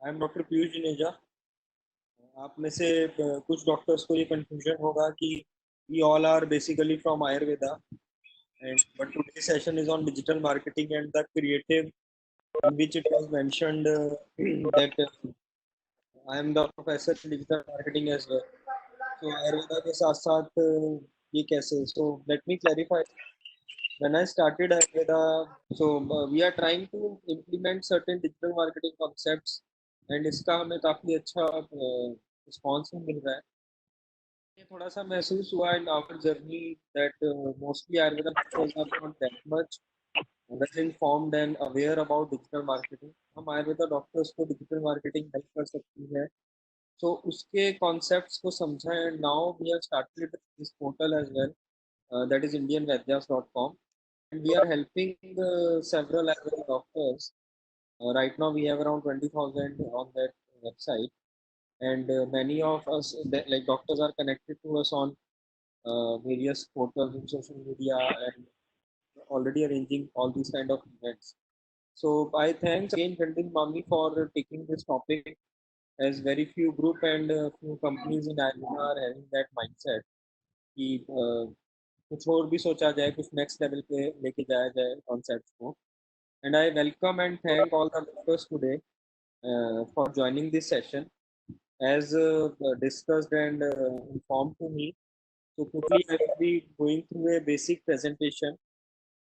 I am doctor Piyush Juneja. आप में से कुछ डॉक्टर्स को ये कंफ्यूजन होगा कि we all are basically from Ayurveda and but today's session is on digital marketing and the creative in which it was mentioned that I am the professor in digital marketing as well. So Ayurveda के साथ साथ ये कैसे? So let me clarify. When I started Ayurveda, so we are trying to implement certain digital marketing concepts and इसका हमें काफ़ी अच्छा response मिल रहा है। ये थोड़ा सा महसूस हुआ in our journey that mostly Ayurveda doctors are not that much well informed and aware about digital marketing. हम आयुर्वेदा डॉक्टर्स को डिजिटल मार्केटिंग हेल्प कर सकती है, so उसके कॉन्सेप्ट्स को समझा and now we have started this portal as well, that is indianvaidyas.com, and we are helping several Ayurvedic doctors. Right now we have around 20,000 on that website, and many of us like doctors are connected to us on various portals in social media and already arranging all these kind of events. So I thanks again Chandin Mami for taking this topic, as very few group and few companies in Ireland are having that mindset कि कुछ और भी सोचा जाए, कुछ next level पे लेके जाया जाए कॉन्सेप्ट को। And I welcome and thank all the doctors today for joining this session. As discussed and informed to me, so quickly I will be going through a basic presentation.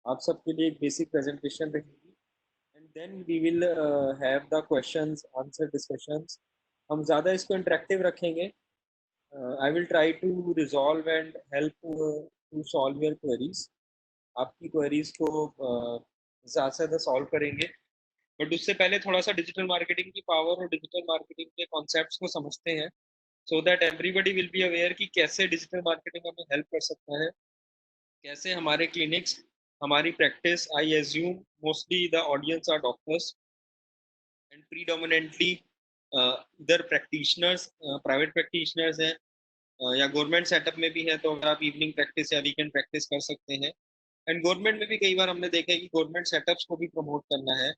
आप सबके लिए एक basic presentation रहेगी and then we will have the questions answer discussions. हम ज़्यादा इसको interactive रखेंगे। I will try to resolve and help to solve your queries. आपकी क्वेरीज को ज़्यादा से ज़्यादा सॉल्व करेंगे, बट उससे पहले थोड़ा सा डिजिटल मार्केटिंग की पावर और डिजिटल मार्केटिंग के कॉन्सेप्ट्स को समझते हैं, so that everybody will be aware कि कैसे डिजिटल मार्केटिंग हमें हेल्प कर सकता है, कैसे हमारे क्लिनिक्स, हमारी practice. I assume mostly the audience are doctors and predominantly इधर प्रैक्टिशनर्स, प्राइवेट प्रैक्टिशनर्स हैं या गवर्नमेंट सेटअप में भी है, तो अगर आप इवनिंग प्रैक्टिस या वीकेंड प्रैक्टिस कर सकते हैं। एंड गवर्नमेंट में भी कई बार हमने देखा है कि गवर्नमेंट सेटअप्स को भी प्रमोट करना है,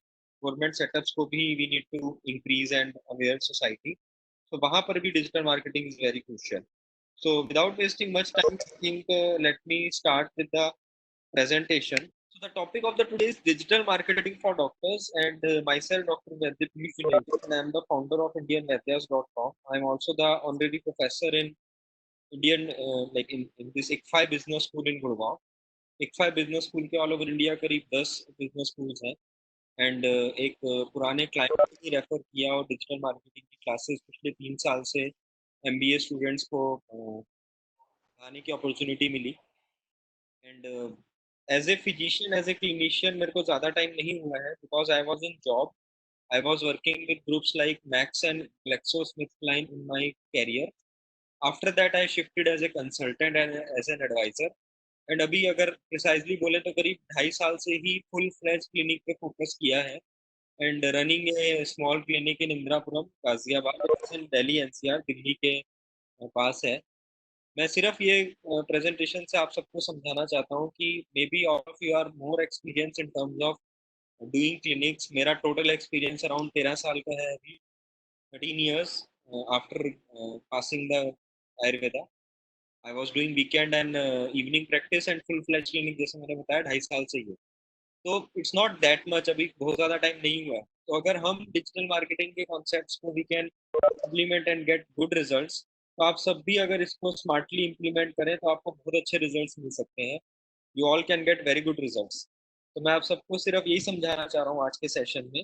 गवर्नमेंट सेटअप्स को भी we need to increase and aware society, तो वहाँ पर भी digital marketing is very crucial. So without wasting much time, I think let me start with the presentation. So the topic of the today is digital marketing for doctors, and myself, Dr. Vaidya Piyush Juneja, and I am the founder of IndianVaidyas.com. I am also the honorary professor in Indian like in this ICFI Business School in Gurgaon. ICFI Business School के all over India करीब 10 business schools हैं, and एक पुराने client ने ही refer किया और digital marketing की classes पिछले 3 साल से एमबीए स्टूडेंट्स को आने की अपॉर्चुनिटी मिली। And as a physician, as a clinician मेरे को ज़्यादा टाइम नहीं हुआ है, because I was in job. I was working with groups like Max and GlaxoSmithKline in my career. After that I shifted as a consultant and as an advisor. And अभी अगर precisely बोले तो करीब 2.5 साल से ही फुल फ्लैश क्लिनिक पे focus किया है, and running a small clinic in Indirapuram Ghaziabad in Delhi NCR, Delhi के पास है। मैं सिर्फ ये प्रेजेंटेशन से आप सबको समझाना चाहता हूँ कि maybe all of you are more experience in terms of doing clinics. मेरा टोटल एक्सपीरियंस अराउंड 13 साल का है अभी, 13 years after passing the Ayurveda. I was doing weekend and evening practice and full fledged clinic, जैसे मैंने बताया 2.5 साल से ही है। तो इट्स नॉट दैट मच, अभी बहुत ज़्यादा टाइम नहीं हुआ है। तो अगर हम डिजिटल मार्केटिंग के कॉन्सेप्ट्स को we can implement and get good results, तो आप सब भी अगर इसको स्मार्टली इम्प्लीमेंट करें तो आपको बहुत अच्छे रिजल्ट्स मिल सकते हैं। You all can get very good results. तो मैं आप सबको सिर्फ यही समझाना चाह रहा हूँ आज के सेशन में,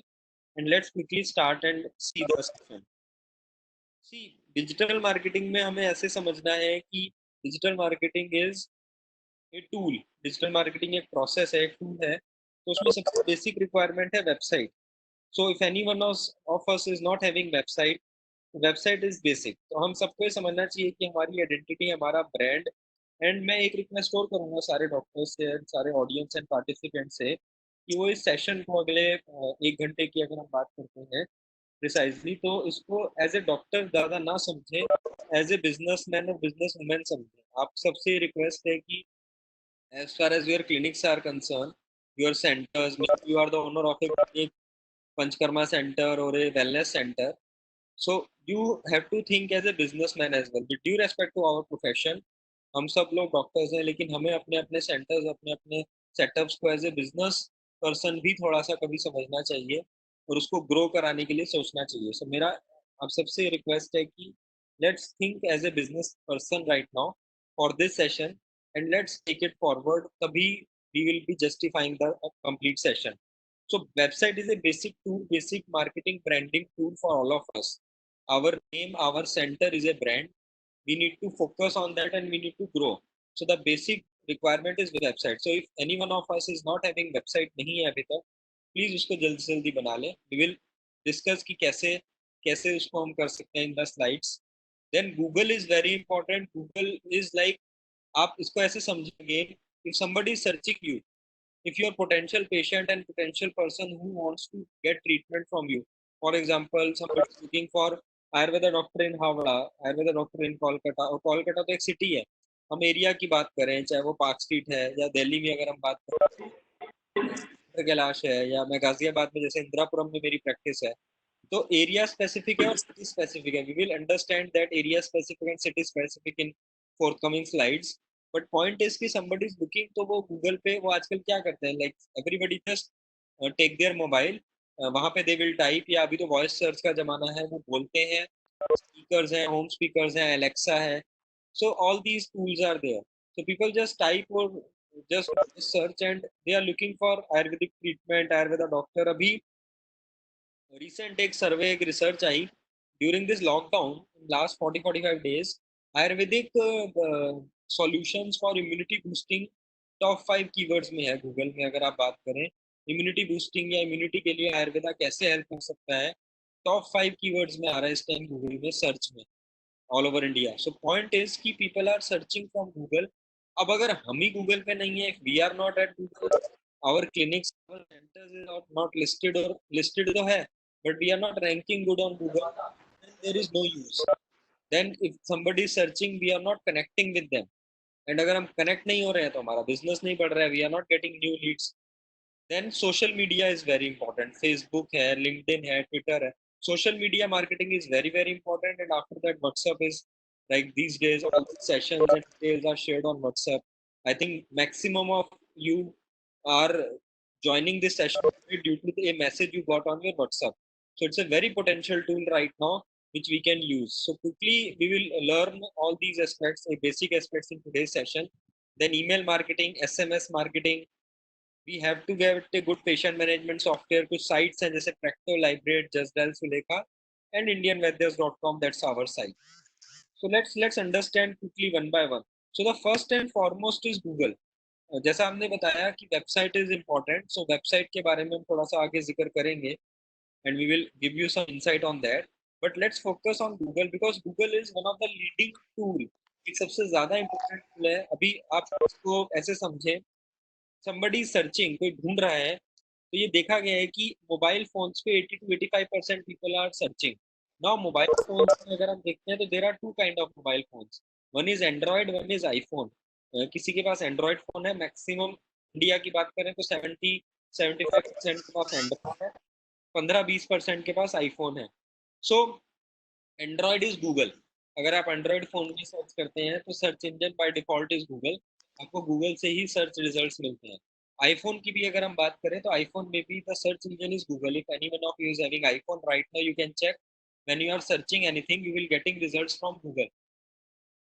and let's quickly start and see the session. See, digital marketing में हमें ऐसे समझना है कि digital marketing is a tool. Digital marketing एक प्रोसेस है, एक टूल है। तो उसमें सबसे बेसिक रिक्वायरमेंट है website. So if any one of us is not having website, website is basic. तो हम सबको ये समझना चाहिए कि हमारी आइडेंटिटी, हमारा ब्रांड। एंड मैं एक रिक्वेस्ट और करूंगा सारे डॉक्टर्स से, सारे ऑडियंस एंड पार्टिसिपेंट से, कि वो इस सेशन को अगले 1 घंटे की अगर हम बात करते हैं प्रिसाइजली, तो इसको एज ए डॉक्टर ज़्यादा ना समझे, एज ए बिजनेस मैन और बिजनेस वुमेन समझे। आप सबसे रिक्वेस्ट है कि as far as your clinics are concerned, your centers, maybe you are the owner of a clinic, Panchkarma center or a wellness center, So you have to think as a businessman as well. With due respect to our profession, हम सब लोग doctors हैं, लेकिन हमें अपने अपने centres, अपने अपने सेटअप्स को एज ए बिजनेस पर्सन भी थोड़ा सा कभी समझना चाहिए और उसको ग्रो कराने के लिए सोचना चाहिए. सो मेरा आप सबसे रिक्वेस्ट है कि let's think as a business person right now for this session and let's take it forward. तभी we will be justifying the complete session. So website is a basic tool, basic marketing branding tool for all of us. Our name, our center is a brand. We need to focus on that and we need to grow. So the basic requirement is website. So if any one of us is not having website नहीं है अभी तक, please उसको जल्दी से जल्दी बना ले. We will discuss कि कैसे कैसे उसको हम कर सकते हैं in the slides. Then Google is very important. Google is like, आप इसको ऐसे समझेंगे, if somebody is searching you, if you're potential patient and potential person who wants to get treatment from you, for example somebody is looking for ayurveda doctor in Havana, ayurveda doctor in Kolkata, और कोलकाता तो एक city है, हम area की बात करें चाहे वो पार्क स्ट्रीट है या दिल्ली में अगर हम बात करें कैलाश है या मैं गाजियाबाद में जैसे इंदिरापुरम में मेरी प्रैक्टिस है, तो एरिया स्पेसिफिक है और सिटी स्पेसिफिक है. We will understand that area specific and city specific in forecoming slides. But point is कि समबडी इज लुकिंग, तो वो गूगल पे वो आजकल क्या करते हैं, like everybody just take their mobile, वहां पे दे विल टाइप, या अभी तो वॉइस सर्च का जमाना है, वो बोलते हैं, स्पीकर्स हैं, होम स्पीकर्स हैं, एलेक्सा है. So all these tools are there. So people just type or just search and they are looking for Ayurvedic treatment, Ayurveda doctor. अभी recent एक सर्वे एक research I during this lockdown last 40-45 days, Ayurvedic solutions for immunity boosting top 5 keywords में है Google में. अगर आप बात करें इम्यूनिटी बूस्टिंग या इम्यूनिटी के लिए आयुर्वेदा कैसे हेल्प कर सकता है, टॉप 5 कीवर्ड्स में आ रहा है इस टाइम गूगल में सर्च में all over India. So point is कि people are searching from Google. अब अगर हम ही गूगल पे नहीं है, we are not at Google, our clinics, our centres is not listed, और लिस्टेड तो है but we are not ranking good on Google, then there is no use. Then if somebody is searching, we are not connecting with them. And अगर हम connect नहीं हो रहे हैं तो हमारा business नहीं बढ़ रहा है, we are not getting new leads. Then social media is very important. Facebook है, LinkedIn है, Twitter है. Social media marketing is very very important. And after that WhatsApp is, like these days all the sessions and details are shared on WhatsApp. I think maximum of you are joining this session due to a message you got on your WhatsApp. So it's a very potential tool right now which we can use. So quickly we will learn all these aspects, basic aspects in today's session. Then email marketing, SMS marketing. We have to get a good patient management software. कुछ sites हैं जैसे Practo, Librate, Justdial, Sulekha, and IndianVedyas.com. That's our site. So let's understand quickly one by one. So the first and foremost is Google. जैसा हमने बताया कि website is important, so website के बारे में हम थोड़ा सा आगे जिक्र करेंगे and we will give you some insight on that. But let's focus on Google because Google is one of the leading tool. एक सबसे ज्यादा इम्पोर्टेंट टूल है. अभी आप इसको ऐसे समझें, somebody सर्चिंग, कोई ढूंढ रहा है, तो ये देखा गया है कि मोबाइल फोन्स पे 80 to 85% people are searching. Now mobile phones में अगर हम देखते हैं तो there are two kind of mobile phones. One is Android, one is iPhone. किसी के पास एंड्रॉयड फोन है, मैक्सिमम इंडिया की बात करें तो 70-75% के पास एंड्रॉयड है, 15-20% के पास आईफोन है. सो एंड्रॉयड इज गूगल. अगर आप एंड्रॉयड फोन में सर्च करते हैं तो search engine by default is Google. आपको गूगल से ही सर्च रिजल्ट्स मिलते हैं. आईफोन की भी अगर हम बात करें तो आईफोन में भी the search engine is Google. If any one of you is having iPhone right now, you can check when you are searching anything, you will getting results from Google.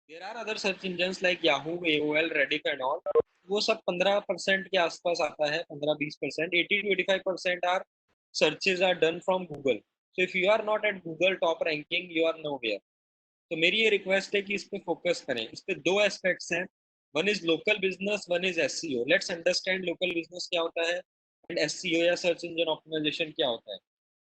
There are other search engines like Yahoo, AOL, Rediff and all. वो सब 15% के आसपास आता है, 15-20%. 80 to 85% are searches are done from Google. So if you are not at Google top ranking, you are nowhere. तो मेरी ये request है कि इस पे फोकस करें. इस पे दो एस्पेक्ट्स हैं, one is local business, one is SEO. Let's understand local business क्या होता है एंड एसईओ या सर्च इंजन ऑप्टिमाइजेशन क्या होता है.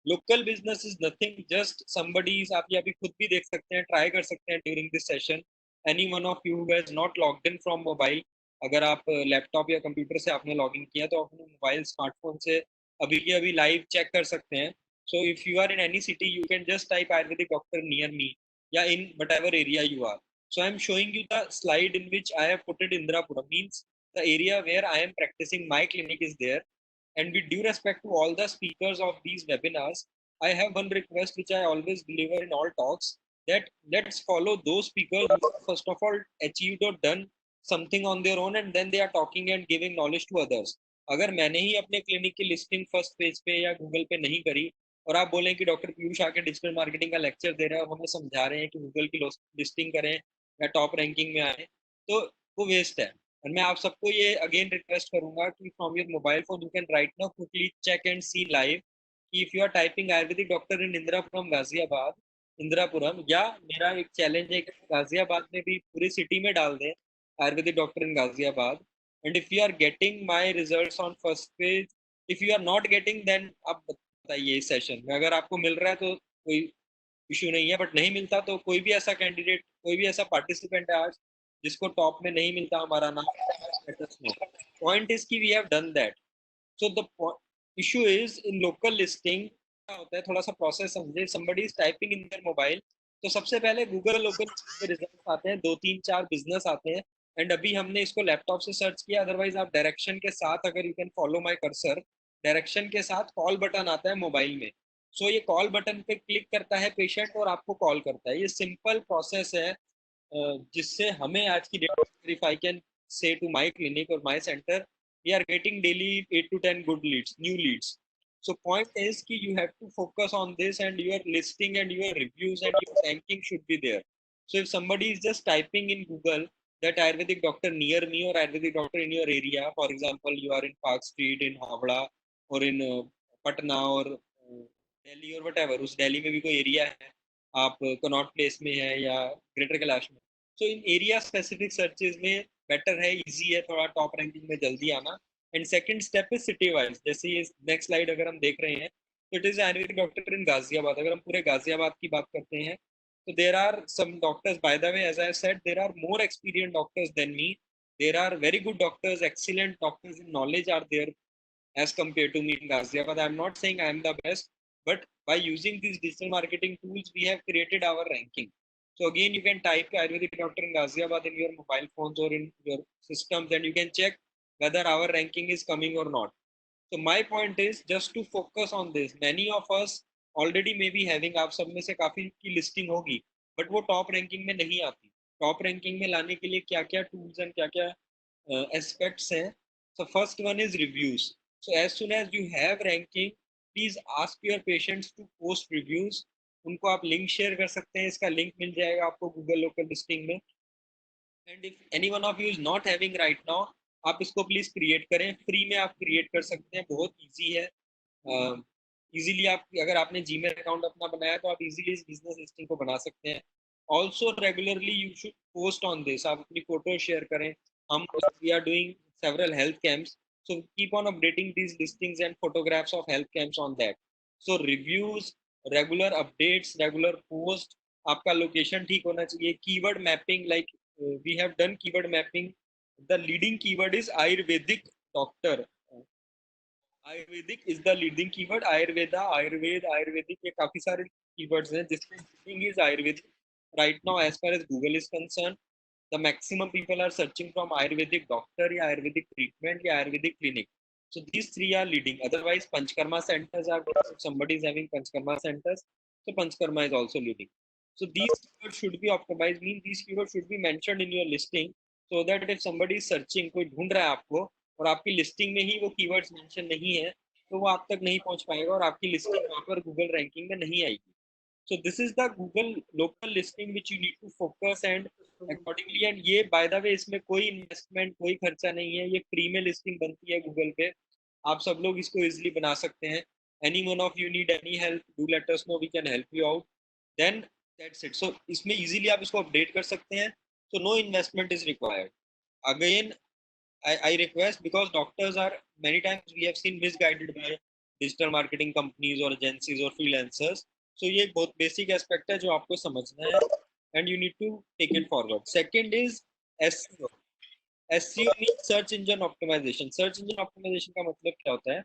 Local business is nothing, just somebody's, आप ये अभी खुद भी देख सकते हैं, ट्राई कर सकते हैं during this session. Any one of you has not logged in from mobile, अगर आप लैपटॉप या कंप्यूटर से आपने लॉग इन किया तो अपने मोबाइल स्मार्टफोन से अभी के अभी लाइव चेक कर सकते हैं. So if you are in any city, you can just type ayurvedic doctor near me, yeah, in whatever area you are. So I am showing you the slide in which I have put it Indrapuram, means the area where I am practicing my clinic is there. And with due respect to all the speakers of these webinars, I have one request which I always deliver in all talks, that let's follow those speakers who have first of all achieved or done something on their own and then they are talking and giving knowledge to others. अगर मैंने ही अपने clinic की listing first page पे या Google पे नहीं करी और आप बोलें कि डॉक्टर पीयूष आके डिजिटल मार्केटिंग का लेक्चर दे रहे हैं और हमें समझा रहे हैं कि गूगल की लिस्टिंग करें या टॉप रैंकिंग में आए, तो वो वेस्ट है। और मैं आप सबको ये अगेन रिक्वेस्ट करूंगा कि from your mobile phone you can right now quickly check and see live कि if you are typing ayurvedic doctor in Indirapuram Ghaziabad, Indirapuram, या मेरा एक चैलेंज है कि गाजियाबाद में भी पूरी सिटी में डाल दें ayurvedic doctor in Ghaziabad, and if you are getting my results on first page, if you are not getting then आप बताइए इस सेशन में, अगर आपको मिल रहा है तो कोई इशू नहीं है, बट नहीं मिलता तो कोई भी ऐसा कैंडिडेट, कोई भी ऐसा पार्टिसिपेंट है आज जिसको टॉप में नहीं मिलता हमारा नाम, पॉइंट इज कि we have done that. So the issue is in local listing क्या होता है, थोड़ा सा प्रोसेस समझे। Somebody is typing in their mobile, तो सबसे पहले गूगल लोकल के रिजल्ट आते हैं, 2 3 4 बिजनेस आते हैं, एंड अभी हमने इसको लैपटॉप से सर्च किया, अदरवाइज आप डायरेक्शन के साथ, अगर you can follow my cursor, direction के साथ कॉल बटन आता है मोबाइल में। सो ये कॉल बटन पे क्लिक करता है पेशेंट और आपको कॉल करता है। ये सिंपल प्रोसेस है जिससे हमें आज की date, if I can say to my clinic or my center, we are getting daily 8 to 10 good leads, new leads. So point is ki you have to focus on this, and your listing and your reviews and your ranking should be there. So if somebody is just typing in Google that Ayurvedic doctor near me or Ayurvedic doctor in your area, for example, you are in Park Street in Havla or in Patna or Delhi or whatever, उस दिल्ली में भी कोई area है, आप Connaught place में है या greater Kailash में, तो इन एरिया स्पेसिफिक सर्चेज में बेटर है, इजी है थोड़ा टॉप रैंकिंग में जल्दी आना। एंड सेकंड स्टेप है सिटी वाइज, जैसे ये नेक्स्ट स्लाइड अगर हम देख रहे हैं तो it is ayurvedic doctor in Ghaziabad. अगर हम पूरे गाजियाबाद की बात करते हैं तो there are some doctors, by the way as I said there are more experience doctors than me, there are very good doctors, excellent doctors in knowledge are there as compared to me in Ghaziabad. I'm not saying I'm the best, but by using these digital marketing tools, we have created our ranking. So again, you can type Ayurvedic doctor in Ghaziabad in your mobile phones or in your systems, and you can check whether our ranking is coming or not. So my point is just to focus on this. Many of us already may be having, आप सब में से काफी की listing होगी, but वो top ranking में नहीं आती। टॉप रैंकिंग में लाने के लिए क्या क्या टूल्स एंड क्या क्या एस्पेक्ट्स हैं? So first one is reviews. So as soon as you have ranking, please ask your patients to post reviews. उनको आप लिंक शेयर कर सकते हैं, इसका लिंक मिल जाएगा आपको गूगल लोकल लिस्टिंग में। And if any one of you is not having right now, आप इसको प्लीज क्रिएट करें, फ्री में आप क्रिएट कर सकते हैं, बहुत इजी है। इजीली आप, अगर आपने जीमेल अकाउंट अपना बनाया तो आप इजीली इस बिजनेस लिस्टिंग को बना सकते हैं। Also regularly you should post on this, आप अपनी फोटो शेयर करें। हम we are doing several health camps, so keep on updating these listings and photographs of health camps on that. So reviews, regular updates, regular post, आपका location ठीक होना चाहिए। Keyword mapping, like we have done keyword mapping, the leading keyword is ayurvedic doctor, ayurvedic is the leading keyword, ayurveda, ayurved, ayurvedic, ये काफी सारे keywords हैं जिसमें leading is ayurvedic right now as far as Google is concerned. The maximum people are searching from Ayurvedic doctor या Ayurvedic treatment या Ayurvedic clinic. So these three are leading. Otherwise, Panchkarma centers are, if somebody is having Panchkarma centers, so Panchkarma is also leading. So these keywords should be optimized, mean these keywords should be mentioned in your listing, so that if somebody is searching, कोई ढूंढ रहा है आपको और आपकी listing में ही वो keywords mention नहीं है, तो वो आप तक नहीं पहुंच पाएगा और आपकी लिस्टिंग वहां पर गूगल रैंकिंग में नहीं आएगी। So this is the Google local listing which you need to focus and accordingly, and ये by the way इसमें कोई इन्वेस्टमेंट, कोई खर्चा नहीं है, ये फ्री में लिस्टिंग बनती है गूगल पे, आप सब लोग इसको इजिली बना सकते हैं। Any one of you need any help, do let us know, we can help you out, then that's it. So इसमें इजीली आप इसको अपडेट कर सकते हैं, so no investment is required. Again, I request, because doctors are, many times we have seen misguided by digital marketing companies or agencies or freelancers. So ये एक बहुत basic aspect है जो आपको समझना है, and you need to take it forward. Second is SEO. SEO means search engine optimization. Search engine optimization का मतलब क्या होता है?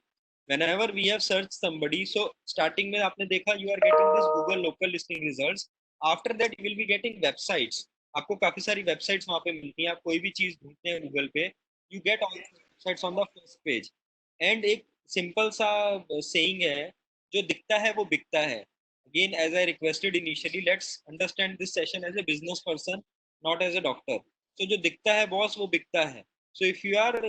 Whenever we have searched somebody, so starting में आपने देखा you are getting this Google local listing results. After that you will be getting websites. आपको काफी सारी वेबसाइट्स वहां पे मिलती हैं, आप कोई भी चीज ढूंढते हैं गूगल पे, you get all the websites on the first page. And एक सिंपल सा सेइंग है जो दिखता है वो बिकता है. Again, as I requested initially, let's understand this session as a business person, not as a doctor. So जो दिखता है boss वो बिकता है. So if you are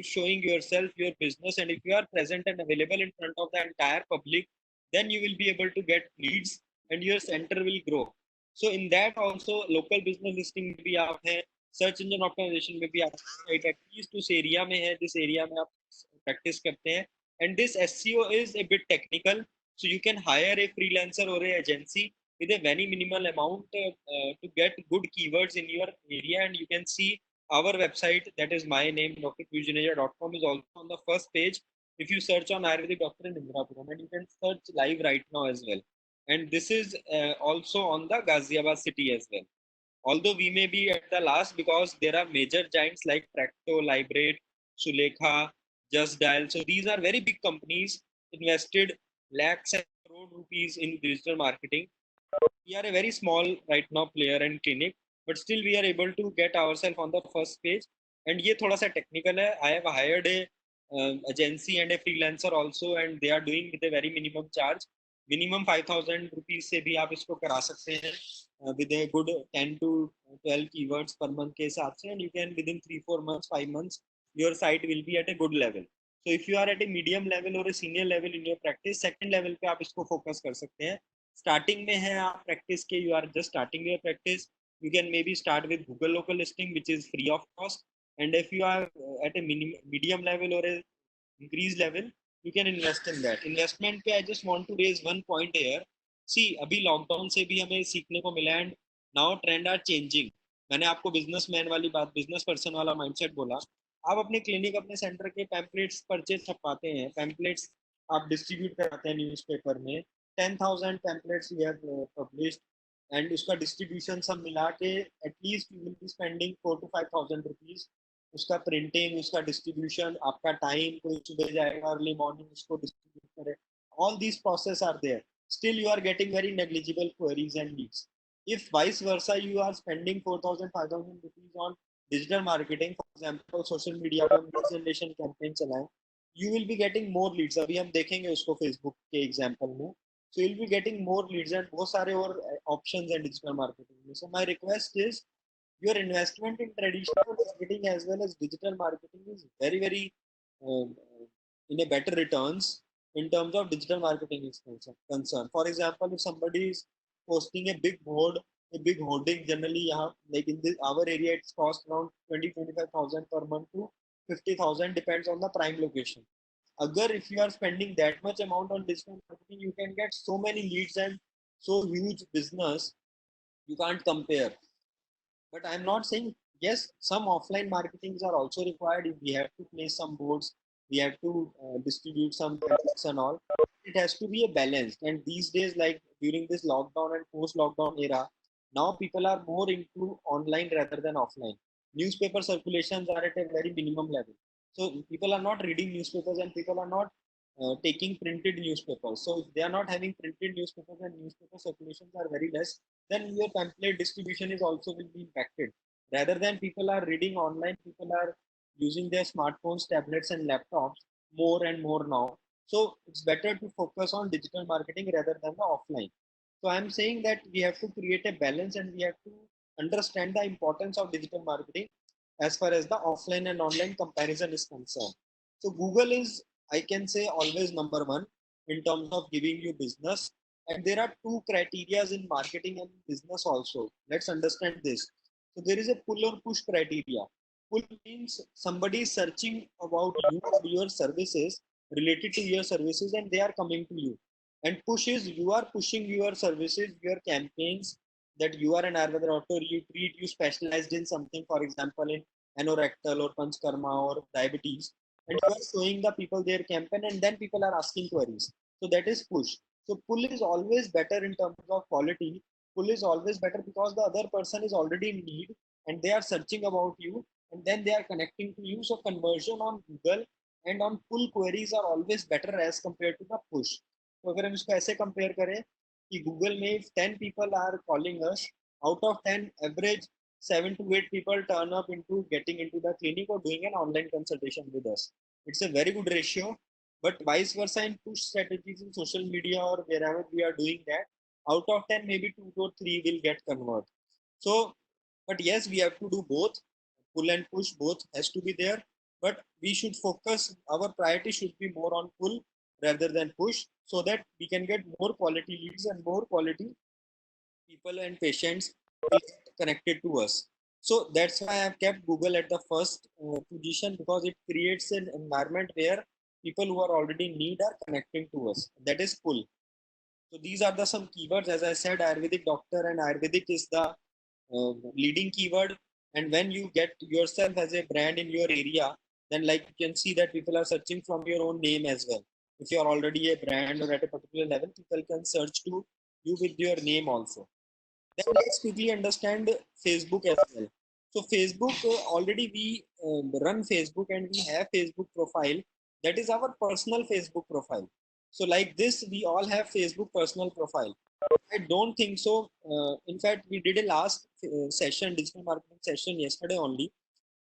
showing yourself, your business, and if you are present and available in front of the entire public, then you will be able to get leads and your center will grow. So in that also local business listing में भी आप हैं, search engine optimisation में भी आप right, at least उस area में है जिस एरिया में आप प्रैक्टिस करते हैं. And this SEO is a bit technical, so you can hire a freelancer or a agency with a very minimal amount to get good keywords in your area. And you can see our website, that is my name drpiyushjuneja.com, is also on the first page if you search on Ayurvedic doctor in Indrapuram, and you can search live right now as well. And this is also on the Ghaziabad city as well, although we may be at the last because there are major giants like Practo, Librate, Sulekha, Just Dial. So these are very big companies invested lakhs and crore rupees in digital marketing. We are a very small right now player and clinic, but still we are able to get ourselves on the first page. And ये थोड़ा सा technical है. I have hired a agency and a freelancer also, and they are doing with a very minimum charge. Minimum 5,000 rupees से भी आप इसको करा सकते हैं with a good 10 to 12 keywords per month के हिसाब से, and you can within 3-4 months, 5 months, your site will be at a good level. So if you are at a medium level or a senior level in your practice, second level पे आप इसको focus कर सकते हैं. Starting में है आप practice के, you are just starting your practice, you can maybe start with Google local listing which is free of cost. And if you are at a medium level और increase level, you can invest in that. Investment पे I just want to raise one point here. See, अभी lockdown से भी हमें सीखने को मिला, and now trend are changing. मैंने आपको बिजनेसमैन वाली बात, बिजनेस पर्सन वाला माइंडसेट बोला. आप अपने क्लिनिक, अपने सेंटर के पैम्पलेट्स परचेज छपवाते हैं, पैम्पलेट्स आप डिस्ट्रीब्यूट कराते हैं न्यूज़पेपर में. 10,000 pamphlets we have published, and उसका डिस्ट्रीब्यूशन सब मिला के at least you will be spending 4 to 5,000 rupees. उसका प्रिंटिंग, उसका डिस्ट्रीब्यूशन, आपका टाइम, कोई सुबह जाएगा अर्ली मॉर्निंग उसको डिस्ट्रीब्यूट करे, all these process are there. Still you are getting very negligible queries and leads. If vice versa you are spending 4,000 5,000 rupees on digital marketing, for example social media पे lead generation campaign चलाएं, you will be getting more leads. अभी हम देखेंगे उसको Facebook के example में. So you'll be getting more leads and बहुत सारे और options हैं digital marketing में. So my request is your investment in traditional marketing as well as digital marketing is very very um, in a better returns in terms of digital marketing is concerned. For example, if somebody is posting a big board, a big hoarding, generally like in this our area it's cost around 20-25,000 per month to 50,000, depends on the prime location. Agar if you are spending that much amount on digital marketing, you can get so many leads and so huge business, you can't compare. But I'm not saying, yes, some offline marketings are also required. If we have to place some boards, we have to distribute some products and all. It has to be a balance. And these days, like during this lockdown and post-lockdown era, now people are more into online rather than offline. Newspaper circulations are at a very minimum level. So people are not reading newspapers and people are not taking printed newspapers. So if they are not having printed newspapers and newspaper circulations are very less, then your pamphlet distribution is also will be impacted. Rather than people are reading online, people are using their smartphones, tablets, and laptops more and more now. So it's better to focus on digital marketing rather than the offline. So I'm saying that we have to create a balance and we have to understand the importance of digital marketing as far as the offline and online comparison is concerned. So Google is, I can say, always number one in terms of giving you business. And there are two criterias in marketing and business also. Let's understand this. So there is a pull or push criteria. Pull means somebody is searching about you or your services, related to your services, and they are coming to you. And push is you are pushing your services, your campaigns, that you are an Ayurveda doctor, you treat, you specialized in something, for example, in anorectal or panchkarma or diabetes, and you are showing the people their campaign, and then people are asking queries. So that is push. So pull is always better in terms of quality. Pull is always better because the other person is already in need and they are searching about you and then they are connecting to you. So conversion on Google and on pull queries are always better as compared to the push. तो अगर हम इसको ऐसे compare करें कि Google में if 10 people are calling us, out of 10 average 7 to 8 people turn up into getting into the clinic or doing an online consultation with us. It's a very good ratio. But vice versa in push strategies in social media or wherever we are doing that, out of 10 maybe 2 or 3 will get convert. So but yes, we have to do both. Pull and push both has to be there, but we should focus, our priority should be more on pull rather than push, so that we can get more quality leads and more quality people and patients will get connected to us. So that's why I've kept Google at the first position, because it creates an environment where people who are already in need are connecting to us. That is pull. So these are the some keywords. As I said, Ayurvedic doctor and Ayurvedic is the leading keyword. And when you get yourself as a brand in your area, then like you can see that people are searching from your own name as well. If you are already a brand or at a particular level, people can search to you with your name also. Then let's quickly understand Facebook as well. So Facebook, already we run Facebook and we have Facebook profile. That is our personal Facebook profile. So like this, we all have Facebook personal profile. I don't think so. In fact, we did a last session, digital marketing session yesterday only.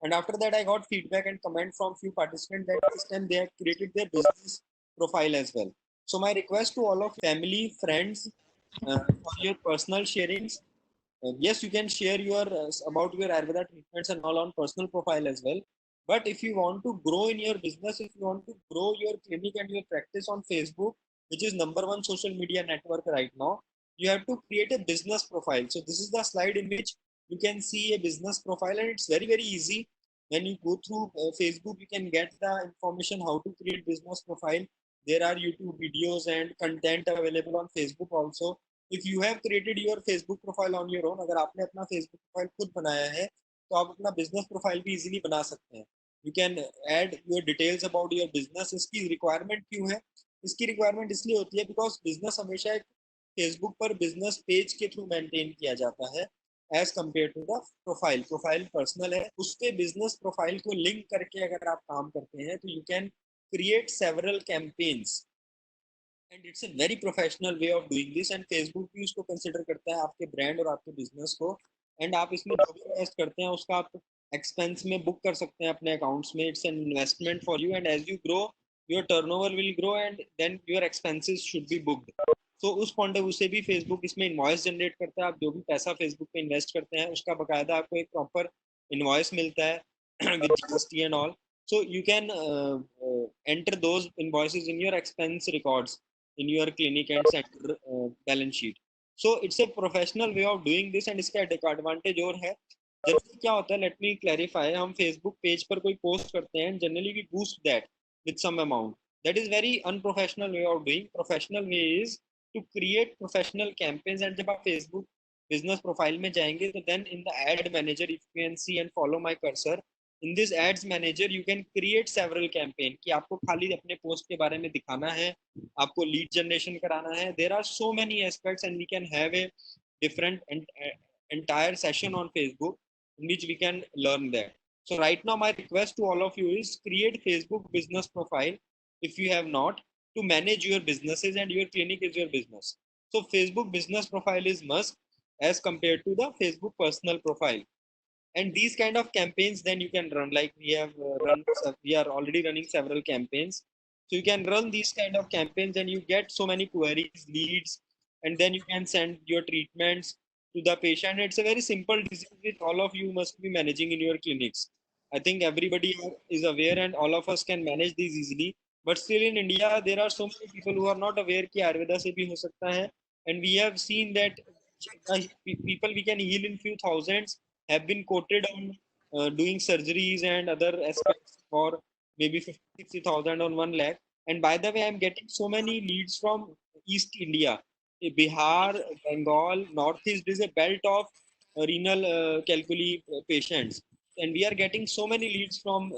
And after that, I got feedback and comment from few participants that this time they have created their business profile as well. So my request to all of family, friends, for your personal sharings, yes, you can share your about your Ayurveda treatments and all on personal profile as well. But if you want to grow in your business, if you want to grow your clinic and your practice on Facebook, which is number one social media network right now, you have to create a business profile. So this is the slide in which you can see a business profile, and it's very easy. When you go through Facebook, you can get the information how to create business profile. There are YouTube videos and content available on Facebook also. If you have created your Facebook profile on your own, अगर आपने अपना Facebook profile खुद बनाया है, तो आप अपना business profile भी इजीली बना सकते हैं. You can add your details about your business. इसकी रिक्वायरमेंट क्यों है? इसकी रिक्वायरमेंट इसलिए होती है बिकॉज बिजनेस हमेशा एक फेसबुक पर बिजनेस पेज के थ्रू मेंटेन किया जाता है as compare to the profile. Profile personal है, उस पे बिजनेस प्रोफाइल को लिंक करके अगर आप काम करते हैं तो you can create several campaigns and it's a very professional way of doing this. And Facebook भी उसको कंसिडर करता है आपके ब्रांड और आपके बिजनेस को. एंड आप इसमें जो भी इन्वेस्ट करते हैं उसका आप एक्सपेंस में बुक कर सकते हैं अपने अकाउंट्स में. It's an investment for you, and as you grow your turnover will grow and then your expenses should be booked. तो उस पॉइंट ऑफ व्यू से भी फेसबुक इसमें इनवॉइस जनरेट करता है. आप जो भी पैसा फेसबुक पे इन्वेस्ट करते हैं उसका बकायदा आपको एक प्रॉपर इनवॉइस मिलता है with GST and all. So you can enter those invoices in your expense records in your clinic and center balance sheet. So it's a professional way of doing this. And इसका advantage और है, generally क्या होता है, let me clarify. हम Facebook page पर कोई post करते हैं, generally we boost that with some amount. That is very unprofessional way of doing. Professional way is to create professional campaigns. And जब आप फेसबुक बिजनेस प्रोफाइल में जाएंगे तो then in the ad manager, if you can see and follow my cursor, in this ads manager you can create several campaign. कि आपको खाली अपने post के बारे में दिखाना है, आपको लीड जनरेशन कराना है. There are so many aspects and we can have a different entire session on Facebook in which we can learn that. So right now my request to all of you is create Facebook business profile if you have not, to manage your businesses, and your clinic is your business. So Facebook business profile is must as compared to the Facebook personal profile. And these kind of campaigns then you can run, like we have we are already running several campaigns. So you can run these kind of campaigns and you get so many queries, leads, and then you can send your treatments to the patient. It's a very simple disease which all of you must be managing in your clinics. I think everybody is aware and all of us can manage these easily. But still in India there are so many people who are not aware कि Ayurveda से भी हो सकता है. And we have seen that people we can heal in few thousands have been quoted on doing surgeries and other aspects for maybe 50,000 on 1 lakh. And by the way, I'm getting so many leads from East India, Bihar, Bengal, Northeast is a belt of renal calculi patients. And we are getting so many leads from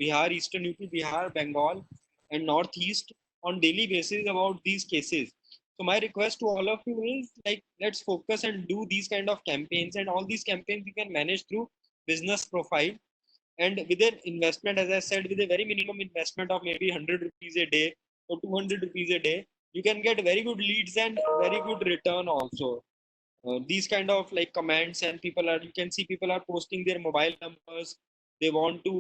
Bihar, Eastern UP, Bihar, Bengal, and Northeast on daily basis about these cases. So my request to all of you is like, let's focus and do these kind of campaigns, and all these campaigns you can manage through business profile. And with an investment, as I said, with a very minimum investment of maybe 100 rupees a day or 200 rupees a day, you can get very good leads and very good return also. These kind of like comments, and people are, you can see people are posting their mobile numbers, they want to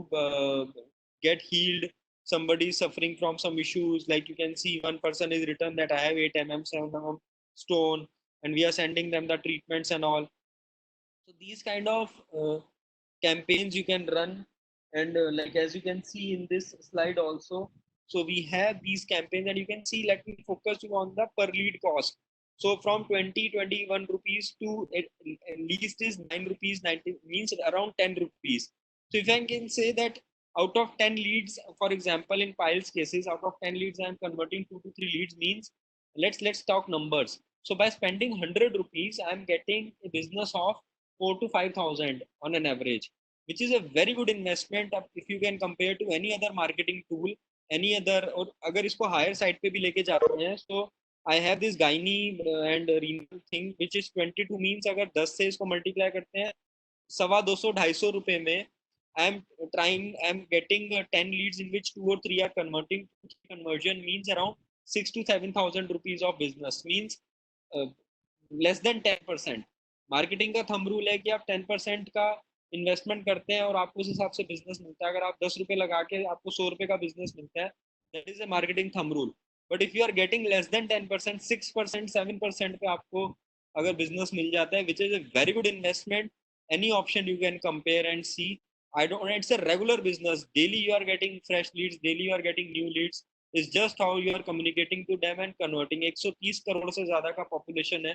get healed. somebody is suffering from some issues, like you can see one person is written that I have 8 mm 7 mm stone, and we are sending them the treatments and all. So these kind of campaigns you can run, and like as you can see in this slide also, so we have these campaigns, and you can see, let me focus you on the per lead cost. So from 21 rupees to at least is 9 rupees 90, means around 10 rupees. So if I can say that out of 10 leads, for example in Piles cases, out of 10 leads I am converting 2 to 3 leads, means let's talk numbers. So by spending 100 rupees I am getting a business of 4 to 5,000 on an average, which is a very good investment if you can compare to any other marketing tool, any other. और अगर इसको higher side पे भी लेके जाते हैं, so I have this gynae and renal thing which is 22, means अगर 10 से इसको multiply करते हैं 250-250 रुपए में, I'm getting 10 leads in which 2 or 3 are converting. Conversion means around 6 to 7,000 rupees of business, means uh, less than 10%। Marketing का thumb rule है कि आप 10% का इन्वेस्टमेंट करते हैं और आपको उस हिसाब से बिजनेस मिलता है। अगर आप 10 रुपए लगा के आपको 100 रुपए का बिजनेस मिलता है, that is a marketing thumb rule. But if you are getting less than 10%, 6%, 7% पे आपको अगर बिजनेस मिल जाता है, which is a very good investment, any option you can compare and see. I don't, it's a regular business, daily you are getting fresh leads, daily you are getting new leads. It's just how you are communicating to them and converting। 130 crore से ज्यादा का population है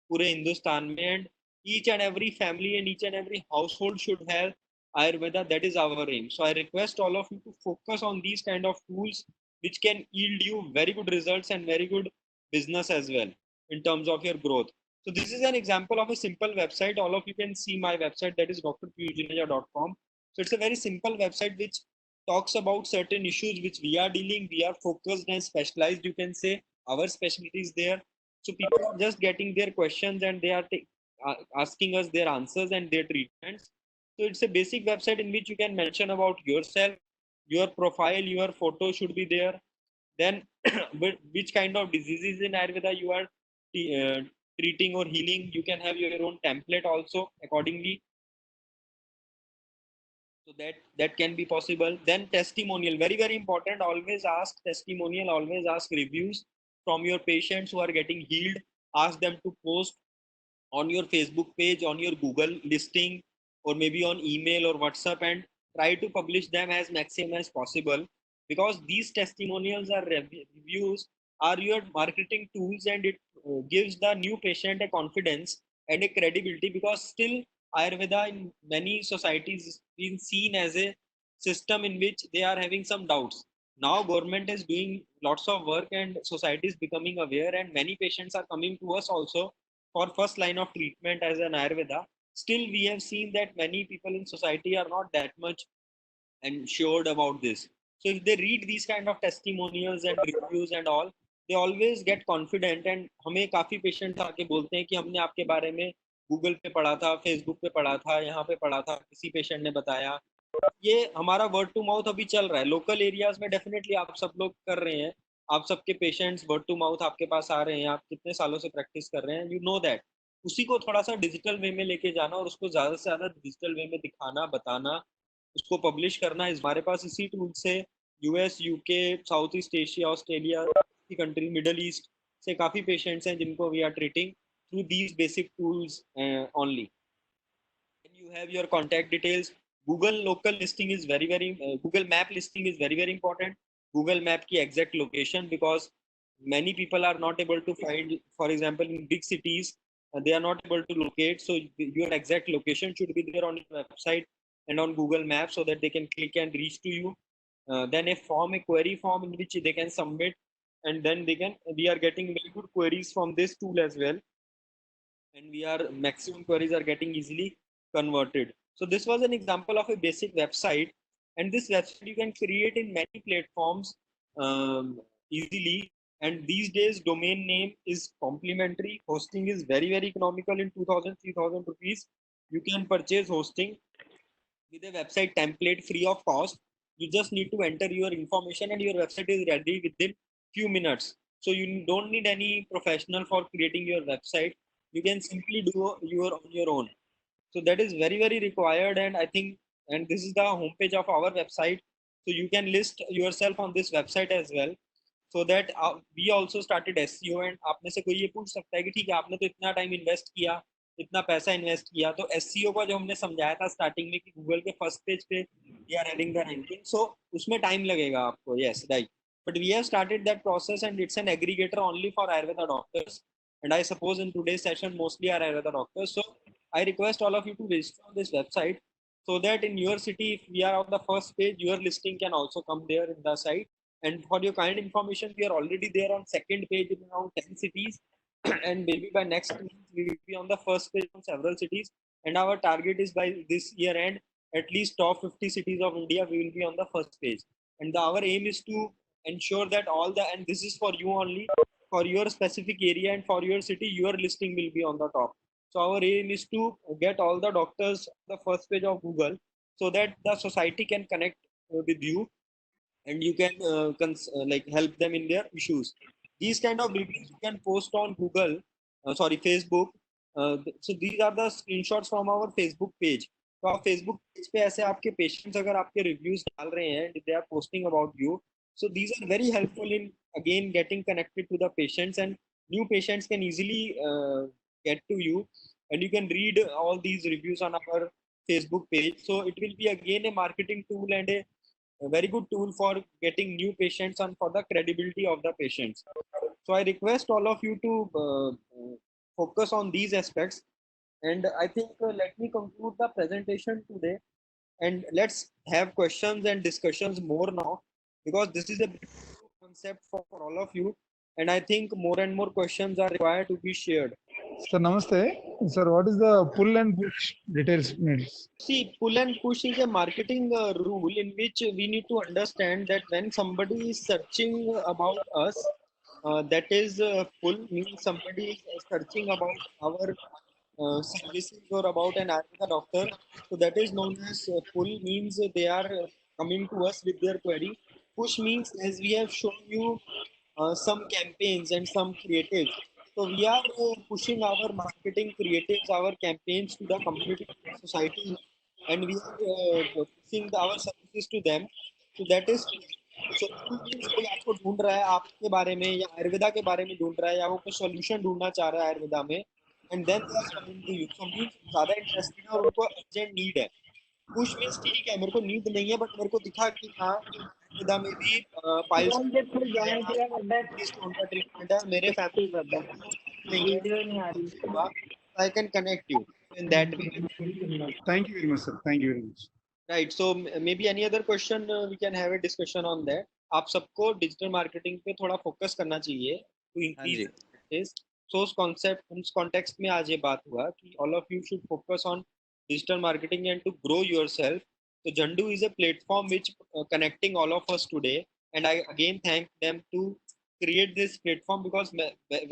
पूरे हिंदुस्तान में, and each and every family and each and every household should have Ayurveda. That is our aim. So I request all of you to focus on these kind of tools which can yield you very good results and very good business as well in terms of your growth. So this is an example of a simple website. All of you can see my website, that is drpiyushjuneja.com. So it's a very simple website which talks about certain issues which we are dealing. We are focused and specialized, you can say. Our specialty is there. So people are just getting their questions and they are asking us their answers and their treatments. So it's a basic website in which you can mention about yourself, your profile, your photo should be there. Then which kind of diseases in Ayurveda you are treating or healing. You can have your own template also accordingly. So that can be possible. Then testimonial, very very important. Always ask testimonial, always ask reviews from your patients who are getting healed. Ask them to post on your Facebook page, on your Google listing, or maybe on email or WhatsApp, and try to publish them as maximum as possible, because these testimonials are reviews are your marketing tools, and it gives the new patient a confidence and a credibility, because still Ayurveda in many societies is being seen as a system in which they are having some doubts. Now government is doing lots of work and society is becoming aware, and many patients are coming to us also for first line of treatment as an Ayurveda. Still, we have seen that many people in society are not that much ensured about this. So if they read these kind of testimonials and reviews and all, they always get confident। and हमें काफी patient आके बोलते हैं कि हमने आपके बारे में गूगल पे पढ़ा था, फेसबुक पे पढ़ा था, यहाँ पे पढ़ा था, किसी पेशेंट ने बताया। ये हमारा वर्ड टू माउथ अभी चल रहा है। लोकल एरियाज में डेफिनेटली आप सब लोग कर रहे हैं, आप सबके पेशेंट्स वर्ड टू माउथ आपके पास आ रहे हैं, आप कितने सालों से प्रैक्टिस कर रहे हैं, यू नो दैट। उसी को थोड़ा सा डिजिटल वे में लेके जाना और उसको ज्यादा से ज्यादा डिजिटल वे में दिखाना, बताना, उसको पब्लिश करना। इस हमारे पास इसी टूल से US, UK, South East Asia, Australia की कंट्री, मिडल ईस्ट से काफी पेशेंट्स हैं जिनको we are treating through these basic tools only. You have your contact details. Google local listing is very Google map listing is very important. Google map की exact location, because many people are not able to find, for example in big cities, they are not able to locate. So your exact location should be there on your website and on Google Maps, so that they can click and reach to you. Then a query form in which they can submit, and then we are getting very good queries from this tool as well, and we are maximum queries are getting easily converted. So this was an example of a basic website, and this website you can create in many platforms easily. And these days domain name is complimentary, hosting is very economical. In 2000 3000 rupees you can purchase hosting with a website template free of cost. You just need to enter your information and your website is ready within few minutes. So you don't need any professional for creating your website. You can simply do your on your own. So that is very required, and I think, and this is the homepage of our website. So you can list yourself on this website as well. So that we also started SEO. And आप में से कोई ये पूछ सकता है कि ठीक है, आपने तो इतना टाइम इन्वेस्ट किया, इतना पैसा इन्वेस्ट किया, तो SEO का जो हमने समझाया था स्टार्टिंग में कि गूगल के फर्स्ट पेज पे we are having the ranking, so उसमें टाइम लगेगा आपको, yes right, but we have started that process and it's an aggregator only for Ayurveda doctors, and I suppose in today's session mostly are Ayurveda doctors. So I request all of you to register on this website, so that in your city, if we are on the first page, your listing can also come there in the site. And for your kind information, we are already there on second page in around 10 cities. And maybe by next month, we will be on the first page on several cities. And our target is by this year end, at least top 50 cities of India, we will be on the first page. And our aim is to ensure that all the, and this is for you only, for your specific area and for your city, your listing will be on the top. So our aim is to get all the doctors on the first page of Google, so that the society can connect with you, and you can like help them in their issues. These kind of reviews you can post on Google, sorry, Facebook. So these are the screenshots from our Facebook page. तो आप Facebook page पे ऐसे आपके patients अगर आपके reviews डाल रहे हैं, they are posting about you, so these are very helpful in again getting connected to the patients, and new patients can easily get to you, and you can read all these reviews on our Facebook page. So it will be again a marketing tool and a very good tool for getting new patients and for the credibility of the patients. So I request all of you to focus on these aspects. And I think let me conclude the presentation today, and let's have questions and discussions more now, because this is a big concept for all of you, and I think more and more questions are required to be shared. Sir, namaste. Sir, what is the pull and push details needs? See, pull and push is a marketing rule in which we need to understand that when somebody is searching about us, that is pull means somebody is searching about our services or about an Ayurveda doctor. So that is known as pull, means they are coming to us with their query. Push means, as we have shown you, some campaigns and some creatives. So we are pushing our marketing creatives, our campaigns to the community, to the society, and we are pushing our services to them. So that is push. So pull means कोई आपको ढूंढ रहा है आपके बारे में या आयुर्वेदा के बारे में ढूंढ रहा है, या वो कोई सॉल्यूशन ढूंढना चाह रहा है आयुर्वेदा में, and then they are coming to you, so means ज्यादा इंटरेस्टेड है और उनको अर्जेंट नीड है. पुश मींस ठीक है, मेरे को नीड नहीं है, बट मेरे को दिखा कि हाँ आयुर्वेदा में भी पाइल्स स्टोन का ट्रीटमेंट है, मेरे फैमिली नहीं है, वीडियो नहीं आ रही. होगा, I can connect you in that way. Thank you very much, sir. Thank you very much. Right, so maybe any other question, we can have a discussion on that. आप सबको digital marketing पे थोड़ा focus करना चाहिए to increase practice. सो उस concept, उस context में आज ये बात हुआ कि all of you should focus on digital marketing and to grow yourself. So Jandu is a platform which connecting all of us today, and I again thank them to create this platform, because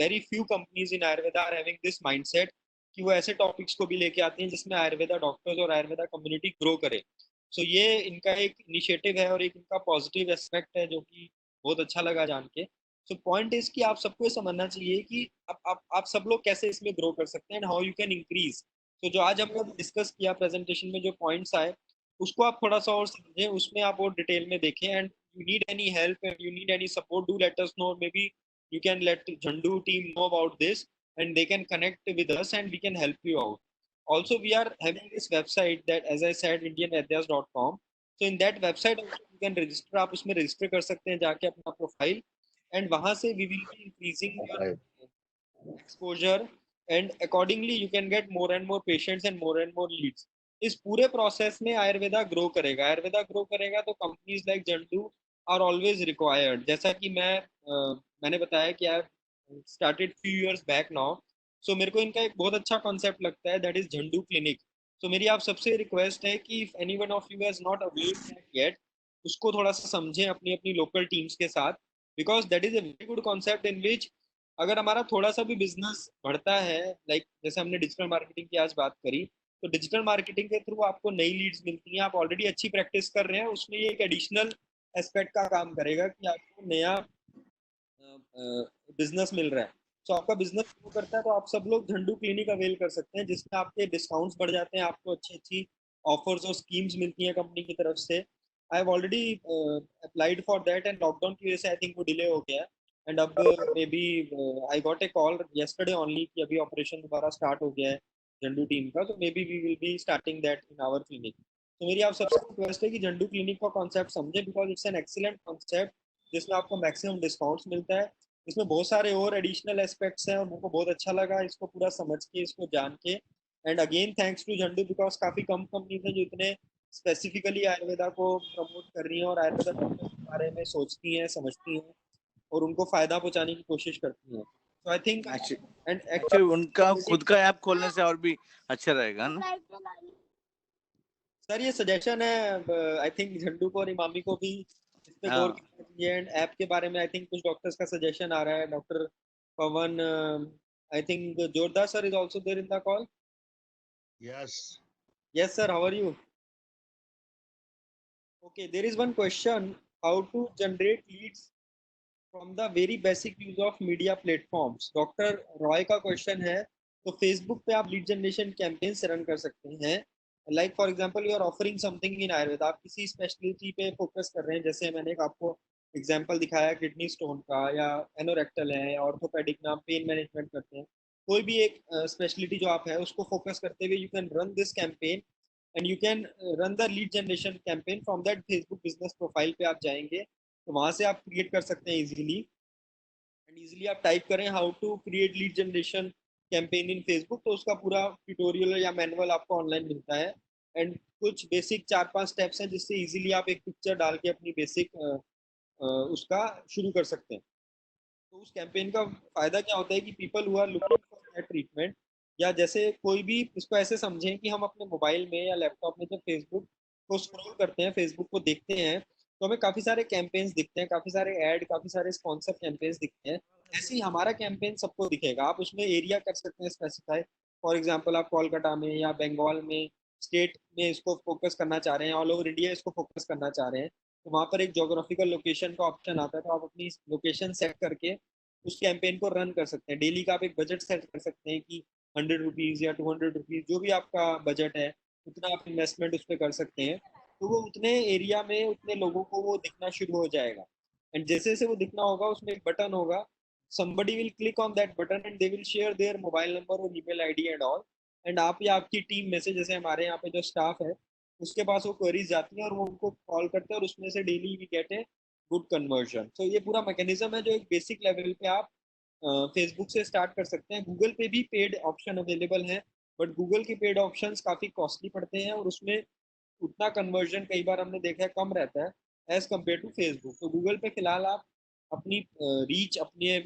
very few companies in Ayurveda are having this mindset कि वो ऐसे topics को भी लेके आते हैं जिसमें Ayurveda doctors और आयुर्वेदा कम्युनिटी ग्रो करे. सो ये इनका एक इनिशिएटिव है और एक इनका पॉजिटिव एस्पेक्ट है, जो कि बहुत अच्छा लगा जान के. सो पॉइंट इज कि आप सबको ये समझना चाहिए कि आप सब लोग कैसे इसमें ग्रो कर सकते हैं, and how you can increase. तो जो आज हमने डिस्कस किया प्रेजेंटेशन में, जो पॉइंट्स आए, उसको आप थोड़ा सा और समझें, उसमें आप और डिटेल में देखें. And you need any help and you need any support, do let us know. Maybe you can let Zandu team know about this, and they can connect with us and we can help you out. Also, we are having this website that, as I said, indianvaidyas.com. So in that website also you can register. आप उसमें register कर सकते हैं जाके अपना profile, and वहां से we will be increasing your exposure, and accordingly you can get more and more patients and more and more leads. इस पूरे प्रोसेस में आयुर्वेदा ग्रो करेगा. आयुर्वेदा ग्रो करेगा तो companies like Zandu are always required. जैसा कि मैंने बताया कि I started few years back now. So मेरे को इनका एक बहुत अच्छा कॉन्सेप्ट लगता है, that is Zandu clinic. So मेरी आप सबसे रिक्वेस्ट है कि if any one of you has not aware that yet, उसको थोड़ा सा समझें अपनी अपनी लोकल टीम्स के साथ, because that is a very good concept in which अगर हमारा थोड़ा सा भी बिजनेस बढ़ता है, लाइक जैसे हमने डिजिटल मार्केटिंग की आज बात करी, तो डिजिटल मार्केटिंग के थ्रू आपको नई लीड्स मिलती हैं, आप ऑलरेडी अच्छी प्रैक्टिस कर रहे हैं, उसमें ये एक एडिशनल एस्पेक्ट का काम करेगा कि आपको नया बिजनेस मिल रहा है. तो आपका बिजनेस ग्रो करता है, तो आप सब लोग झंडू क्लिनिक अवेल कर सकते हैं, जिसमें आपके डिस्काउंट्स बढ़ जाते हैं, आपको अच्छी अच्छी ऑफर्स और स्कीम्स मिलती हैं कंपनी की तरफ से. I have already applied for that and lockdown की वजह से आई थिंक वो डिले हो गया है। एंड अब maybe I got a call yesterday only कि अभी ऑपरेशन दोबारा स्टार्ट हो गया है झंडू टीम का, तो maybe we will be starting that in our clinic. तो मेरी आप सबसे रिक्वेस्ट है कि झंडू क्लिनिक का कॉन्सेप्ट समझे, because it's an excellent concept जिसमें आपको मैक्सिमम डिस्काउंट्स मिलता है। इसमें बहुत सारे और एडिशनल एस्पेक्ट्स हैं और मेरे को बहुत अच्छा लगा इसको पूरा समझ के, इसको जान के। And again thanks to Zandu, because काफी कम कंपनीज हैं जो इतने स्पेसिफिकली आयुर्वेदा को प्रमोट कर रही हैं और आयुर्वेदा डॉक्टर के बारे में सोचती हैं, समझती हैं और उनको फायदा पहुंचाने की कोशिश करती हैं। सो आई थिंक एंड एक्चुअली उनका खुद का ऐप खोलने से और भी अच्छा रहेगा ना। सर ये सजेशन है, आई थिंक झंडू को और इमामी को भी इस पे गौर करना चाहिए। एंड ऐप के बारे में आई थिंक कुछ डॉक्टर्स का सजेशन आ रहा है। डॉक्टर पवन, आई थिंक जोरदार sir is also there in the call. Yes. Yes sir, how are you? Okay, there is one question: how to generate leads from the very basic use of media platforms? Doctor Roy का question है। तो Facebook पे आप lead generation campaigns run कर सकते हैं। Like for example you are offering something in Ayurveda, आप किसी स्पेशलिटी पे फोकस कर रहे हैं, जैसे मैंने एक आपको एग्जांपल दिखाया किडनी स्टोन का, या एनोरेक्टल है, ऑर्थोपेडिक में आप पेन मैनेजमेंट करते हैं। कोई भी एक स्पेशलिटी जो आप है उसको फोकस करते हुए you can run this campaign and you can run the lead generation campaign from that Facebook business profile पे आप जाएंगे तो वहां से आप क्रिएट कर सकते हैं इजीली। एंड इजीली आप टाइप करें how to create lead generation campaign in Facebook, तो उसका पूरा ट्यूटोरियल या मैनुअल आपको ऑनलाइन मिलता है। एंड कुछ बेसिक 4-5 स्टेप्स हैं जिससे इजीली आप एक पिक्चर डाल के अपनी बेसिक उसका शुरू कर सकते हैं। तो उस कैंपेन का फायदा क्या होता है कि people who are looking for that treatment, या जैसे कोई भी, इसको ऐसे समझें कि हम अपने मोबाइल में या लैपटॉप में जब फेसबुक को स्क्रॉल करते हैं, फेसबुक को देखते हैं, तो हमें काफी सारे कैंपेन्स दिखते हैं, काफी सारे ऐड, काफी सारे स्पॉन्सर कैंपेन्स दिखते हैं। ऐसे ही हमारा कैंपेन सबको दिखेगा। आप उसमें एरिया कर सकते हैं स्पेसिफाई। फॉर एग्जाम्पल आप कोलकाता में या बंगाल में स्टेट में इसको फोकस करना चाह रहे हैं, ऑल ओवर इंडिया इसको फोकस करना चाह रहे हैं, तो वहाँ पर एक जोग्राफिकल लोकेशन का ऑप्शन आता है, तो आप अपनी लोकेशन सेट करके उस कैंपेन को रन कर सकते हैं। डेली का आप एक बजट सेट कर सकते हैं कि 100 रुपीज़ या 200 रुपीज़, जो भी आपका बजट है उतना आप इन्वेस्टमेंट उस पर कर सकते हैं। तो वो उतने एरिया में उतने लोगों को वो दिखना शुरू हो जाएगा। एंड जैसे जैसे वो दिखना होगा उसमें एक बटन होगा, somebody will click on that button and they will share their mobile number और email ID and all। And आप या आपकी टीम में से, जैसे हमारे यहाँ पे जो स्टाफ है उसके पास वो क्वेरीज जाती हैं और वो उनको कॉल करते हैं और उसमें से daily we get a good conversion. So ये पूरा मैकेनिज्म है जो एक बेसिक लेवल पे आप फेसबुक से स्टार्ट कर सकते हैं। गूगल पे भी पेड ऑप्शन अवेलेबल है, बट गूगल के पेड ऑप्शंस काफ़ी कॉस्टली पड़ते हैं और उसमें उतना कन्वर्जन कई बार हमने देखा है कम रहता है एज कम्पेयर टू फेसबुक। तो गूगल पे फिलहाल आप अपनी रीच, अपने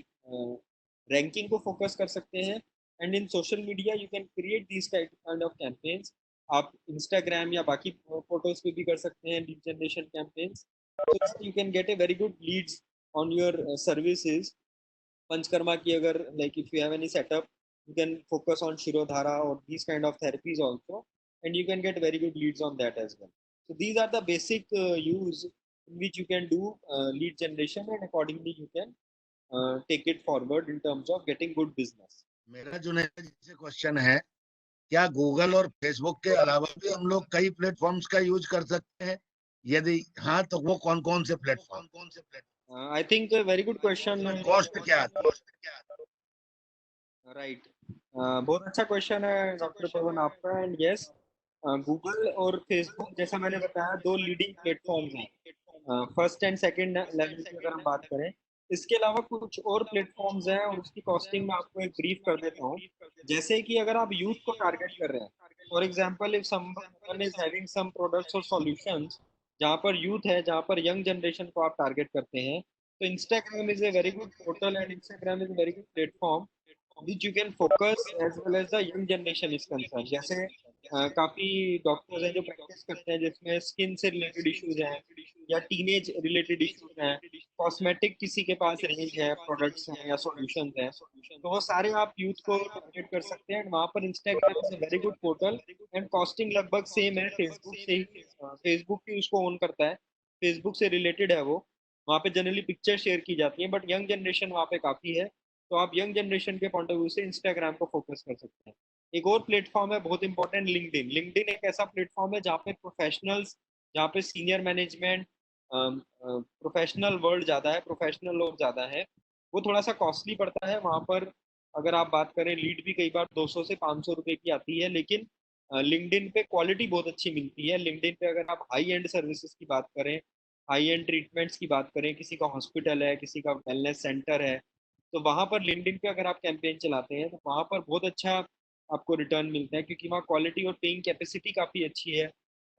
रैंकिंग को फोकस कर सकते हैं। And in social media you can create these kind of campaigns. आप इंस्टाग्राम या बाकी फोटोज पे भी कर सकते हैं lead generation campaigns, so you can get a very good leads on your services। Panchakarma की अगर, like if you have any setup, you can focus on Shirodhara or these kind of therapies also, and you can get very good leads on that as well। So these are the basic use in which you can do lead generation, and accordingly you can take it forward in terms of getting good business। मेरा जुनैद जी से question है, क्या Google और Facebook के अलावा भी हम लोग कई प्लेटफॉर्म्स का यूज कर सकते हैं? यदि हाँ तो वो कौन कौन से platform? I think a very good question। Cost क्या आता है? राइट, बहुत अच्छा क्वेश्चन है डॉक्टर पवन आपका। एंड यस, गूगल और फेसबुक जैसा मैंने बताया दो लीडिंग प्लेटफॉर्म हैं फर्स्ट एंड सेकंड लेवल की अगर हम बात करें। इसके अलावा कुछ और प्लेटफॉर्म्स हैं और उसकी कॉस्टिंग में आपको एक ब्रीफ कर देता हूँ। जैसे कि अगर आप यूथ को टारगेट कर रहे हैं, for example if someone is having some products और सॉल्यूशंस जहाँ पर यूथ है, जहाँ पर यंग जनरेशन को आप टारगेट करते हैं, तो Instagram is a very good portal and Instagram is very good platform which you can focus as well as the young generation is concerned। जैसे काफी डॉक्टर्स हैं जो प्रैक्टिस करते हैं जिसमें स्किन से रिलेटेड इश्यूज हैं या टीनेज रिलेटेड इश्यूज हैं, कॉस्मेटिक किसी के पास रेंज है, प्रोडक्ट्स हैं या सॉल्यूशंस हैं, तो वो सारे आप यूथ को टारगेट कर सकते हैं। वहाँ पर Instagram is very good portal and costing लगभग सेम है फेसबुक से ही। फेसबुक भी उसको ओन करता है, फेसबुक से रिलेटेड है वो। वहाँ पे जनरली पिक्चर शेयर की जाती है, बट यंग जनरेशन वहाँ पे काफी है, तो आप यंग जनरेशन के पॉइंट ऑफ व्यू से इंस्टाग्राम को फोकस कर सकते हैं। एक और प्लेटफॉर्म है बहुत इंपॉर्टेंट, लिंक्डइन। लिंक्डइन एक ऐसा प्लेटफॉर्म है जहाँ पे प्रोफेशनल्स जहाँ पे सीनियर मैनेजमेंट, प्रोफेशनल वर्ल्ड ज़्यादा है, प्रोफेशनल लोग ज़्यादा है, वो थोड़ा सा कॉस्टली पड़ता है वहाँ पर। अगर आप बात करें, लीड भी कई बार 200 से 500 रुपए की आती है, लेकिन लिंक्डइन पे क्वालिटी बहुत अच्छी मिलती है। लिंक्डइन पे अगर आप हाई एंड सर्विसेज की बात करें, हाई एंड ट्रीटमेंट्स की बात करें, किसी का हॉस्पिटल है, किसी का वेलनेस सेंटर है, तो वहाँ पर लिंक्डइन पे अगर आप कैंपेन चलाते हैं तो वहाँ पर बहुत अच्छा आपको रिटर्न मिलता है, क्योंकि वहाँ क्वालिटी और पेइंग कैपेसिटी काफ़ी अच्छी है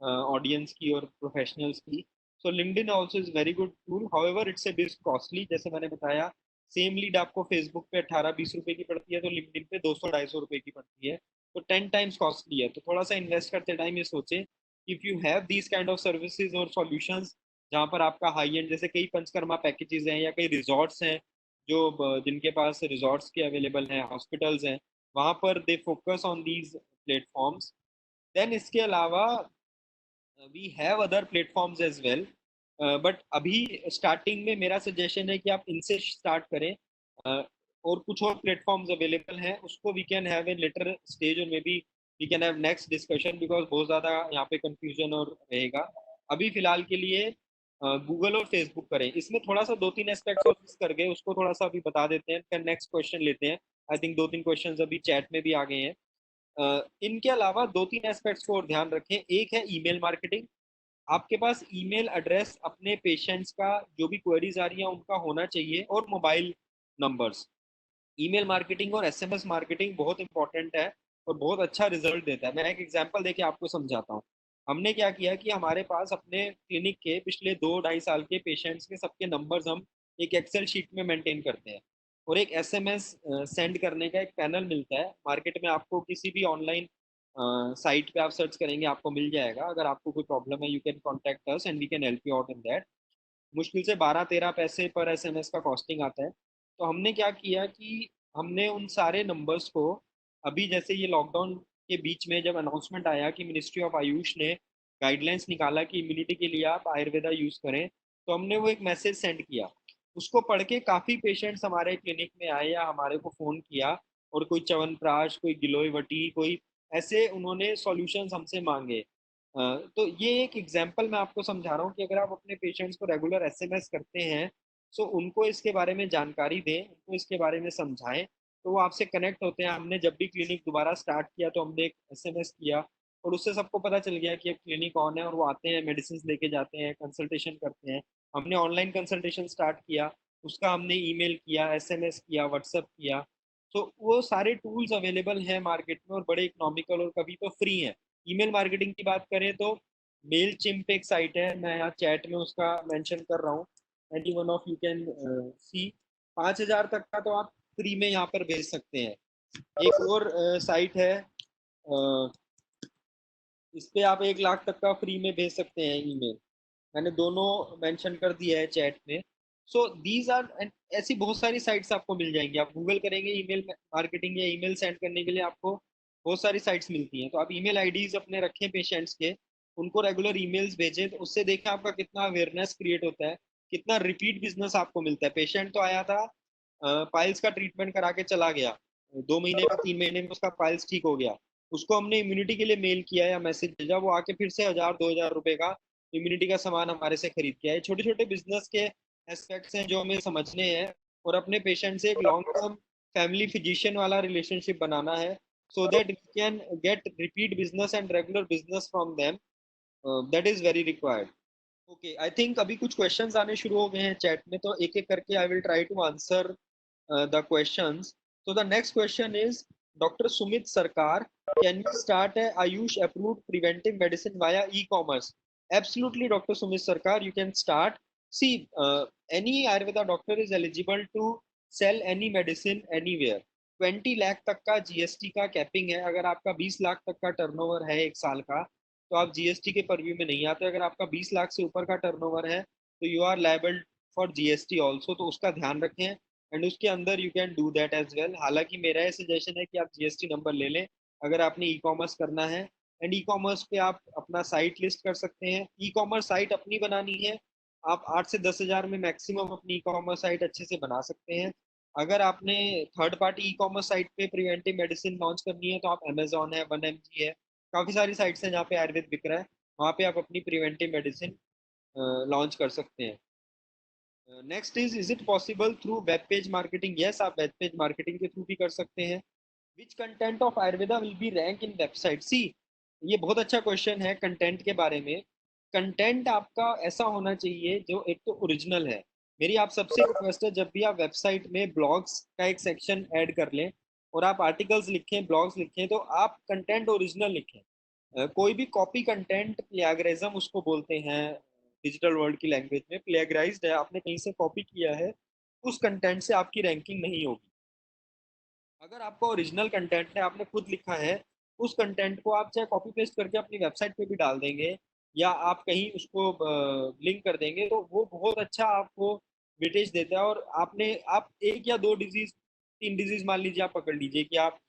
ऑडियंस की और प्रोफेशनल्स की। सो LinkedIn also is very good tool, however it's a bit costly. जैसे मैंने बताया, सेम लीड आपको फेसबुक पे 18-20 रुपए की पड़ती है, तो लिंक्डइन पे 200-250 रुपए की पड़ती है, तो 10 टाइम्स कॉस्टली है। तो थोड़ा सा इन्वेस्ट करते टाइम ये सोचें, if you have these kind of services और सॉल्यूशंस, जहाँ पर आपका हाई एंड, जैसे कई पंचकर्मा पैकेजेस हैं या कई रिजॉर्ट्स हैं जो जिनके पास रिजॉर्ट्स के अवेलेबल हैं, हॉस्पिटल्स हैं, वहाँ पर they focus on these platforms. Then इसके अलावा we have other platforms as well, but अभी स्टार्टिंग में मेरा सजेशन है कि आप इनसे स्टार्ट करें। और कुछ और प्लेटफॉर्म्स अवेलेबल हैं, उसको we can have a later stage, और maybe we can have next discussion, because बहुत ज़्यादा यहाँ पे कंफ्यूजन और रहेगा। अभी फिलहाल के लिए गूगल और फेसबुक करें। इसमें थोड़ा सा 2-3 एस्पेक्ट्स और मिस कर गए, उसको थोड़ा सा अभी बता देते हैं, फिर नेक्स्ट क्वेश्चन लेते हैं। आई थिंक 2-3 क्वेश्चंस अभी चैट में भी आ गए हैं। इनके अलावा 2-3 एस्पेक्ट्स को और ध्यान रखें। एक है ईमेल मार्केटिंग। आपके पास ईमेल एड्रेस अपने पेशेंट्स का, जो भी क्वेरीज आ रही है उनका होना चाहिए, और मोबाइल नंबर्स। ईमेल मार्केटिंग और एसएमएस मार्केटिंग बहुत इंपॉर्टेंट है और बहुत अच्छा रिजल्ट देता है। मैं एक एग्जांपल देके आपको समझाता हूँ। हमने क्या किया कि हमारे पास अपने क्लिनिक के पिछले 2-2.5 साल के पेशेंट्स के सबके नंबर्स हम एक एक्सेल शीट में मेंटेन करते हैं, और एक एसएमएस सेंड करने का एक पैनल मिलता है मार्केट में। आपको किसी भी ऑनलाइन साइट पे आप सर्च करेंगे, आपको मिल जाएगा। अगर आपको कोई प्रॉब्लम है, you can contact us and we can help you out in that. मुश्किल से 12-13 पैसे पर एसएमएस का कॉस्टिंग आता है। तो हमने क्या किया कि हमने उन सारे नंबर्स को, अभी जैसे ये लॉकडाउन के बीच में जब अनाउंसमेंट आया कि मिनिस्ट्री ऑफ आयुष ने गाइडलाइंस निकाला कि इम्यूनिटी के लिए आप आयुर्वेदा यूज़ करें, तो हमने वो एक मैसेज सेंड किया। उसको पढ़ के काफ़ी पेशेंट्स हमारे क्लिनिक में आए या हमारे को फ़ोन किया, और कोई च्यवनप्राश, कोई गिलोय वटी, कोई ऐसे उन्होंने सॉल्यूशंस हमसे मांगे। तो ये एक एग्जांपल मैं आपको समझा रहा हूँ कि अगर आप अपने पेशेंट्स को रेगुलर एसएमएस करते हैं, सो उनको इसके बारे में जानकारी दें, उनको इसके बारे में समझाएं, तो वो आपसे कनेक्ट होते हैं। हमने जब भी क्लिनिक दोबारा स्टार्ट किया तो हमने एक एसएमएस किया, और उससे सबको पता चल गया कि अब क्लिनिक ऑन है, और वो आते हैं, मेडिसिन लेके जाते हैं, कंसल्टेशन करते हैं। हमने ऑनलाइन कंसल्टेशन स्टार्ट किया, उसका हमने ईमेल किया, एसएमएस किया, व्हाट्सएप किया। तो वो सारे टूल्स अवेलेबल हैं मार्केट में, और बड़े इकोनॉमिकल और कभी तो फ्री हैं। ईमेल मार्केटिंग की बात करें तो मेल चिम्प एक साइट है, मैं यहाँ चैट में उसका मेंशन कर रहा हूँ, any one of you can सी। 5,000 तक का तो आप फ्री में यहाँ पर भेज सकते हैं। एक और साइट है, इस पे आप 1 लाख तक का फ्री में भेज सकते हैं ईमेल। मैंने दोनों मेंशन कर दिया है चैट में। सो दीज आर, ऐसी बहुत सारी साइट्स आपको मिल जाएंगी। आप गूगल करेंगे ईमेल मार्केटिंग या ईमेल सेंड करने के लिए, आपको बहुत सारी साइट्स मिलती हैं। तो आप ईमेल आईडीज अपने रखें पेशेंट्स के, उनको रेगुलर ईमेल्स भेजें, तो उससे देखें आपका कितना अवेयरनेस क्रिएट होता है, कितना रिपीट बिजनेस आपको मिलता है। पेशेंट तो आया था, पाइल्स का ट्रीटमेंट करा के चला गया, 2 महीने में 3 महीने में उसका पाइल्स ठीक हो गया, उसको हमने इम्यूनिटी के लिए मेल किया या मैसेज भेजा, वो आके फिर से 1,000-2,000 रुपए का इम्यूनिटी का सामान हमारे से खरीद के आए। छोटे छोटे बिजनेस के एस्पेक्ट्स हैं जो हमें समझने हैं, और अपने पेशेंट से एक लॉन्ग टर्म फैमिली फिजिशियन वाला रिलेशनशिप बनाना है, so that we can get repeat business and regular business from them. That is very required. Okay, I think अभी कुछ क्वेश्चंस आने शुरू हो गए हैं चैट में, तो एक एक करके I will try to answer the questions. So the next question is, Dr. Sumit Sarkar, can you start a Ayush approved preventive medicine via e-commerce? Absolutely, Dr. Sumit Sarkar, you can start. See, any Ayurveda doctor is eligible to sell any medicine anywhere. 20 lakh तक का GST का capping है। अगर आपका 20 लाख तक का turnover है एक साल का, तो आप जीएसटी के परव्यू में नहीं आते। अगर आपका 20 लाख से ऊपर का टर्नओवर है, तो you are liable for GST also, तो उसका ध्यान रखें, एंड उसके अंदर you can do that as well. हालांकि मेरा ये सजेशन है कि आप जीएसटी नंबर ले लें अगर आपने ई कॉमर्स करना है, एंड ई कॉमर्स पे आप अपना साइट लिस्ट कर सकते हैं। ई कॉमर्स साइट अपनी बनानी है, आप 8 से 10 हज़ार में मैक्सिमम अपनी ई कॉमर्स साइट अच्छे से बना सकते हैं। अगर आपने third party e commerce site पे प्रिवेंटिव मेडिसिन लॉन्च करनी है, तो आप अमेजोन है, 1mg है, काफ़ी सारी साइट्स हैं जहाँ पे आयुर्वेद बिक रहा है। वहाँ पे आप अपनी प्रिवेंटिव मेडिसिन लॉन्च कर सकते हैं। Next is it possible through web page marketing? Yes, आप वेब पेज मार्केटिंग के थ्रू भी कर सकते हैं। Which content of Ayurveda will be rank in website? See, ये बहुत अच्छा क्वेश्चन है कंटेंट के बारे में। कंटेंट आपका ऐसा होना चाहिए जो एक तो ओरिजिनल है। मेरी आप सबसे रिक्वेस्ट है, जब भी आप वेबसाइट में ब्लॉग्स का एक सेक्शन ऐड कर लें और आप आर्टिकल्स लिखें, ब्लॉग्स लिखें, तो आप कंटेंट ओरिजिनल लिखें। कोई भी कॉपी कंटेंट प्लेगरिज्म उसको बोलते हैं। डिजिटल वर्ल्ड की लैंग्वेज में प्लेगराइज्ड है, आपने कहीं से कॉपी किया है, उस कंटेंट से आपकी रैंकिंग नहीं होगी। अगर आपका ओरिजिनल कंटेंट है, आपने खुद लिखा है, उस कंटेंट को आप चाहे कॉपी पेस्ट करके अपनी वेबसाइट पे भी डाल देंगे या आप कहीं उसको लिंक कर देंगे, तो वो बहुत अच्छा आपको वेटेज देता है। और आप एक या दो डिजीज, तीन डिजीज मान लीजिए, आप पकड़ लीजिए कि आप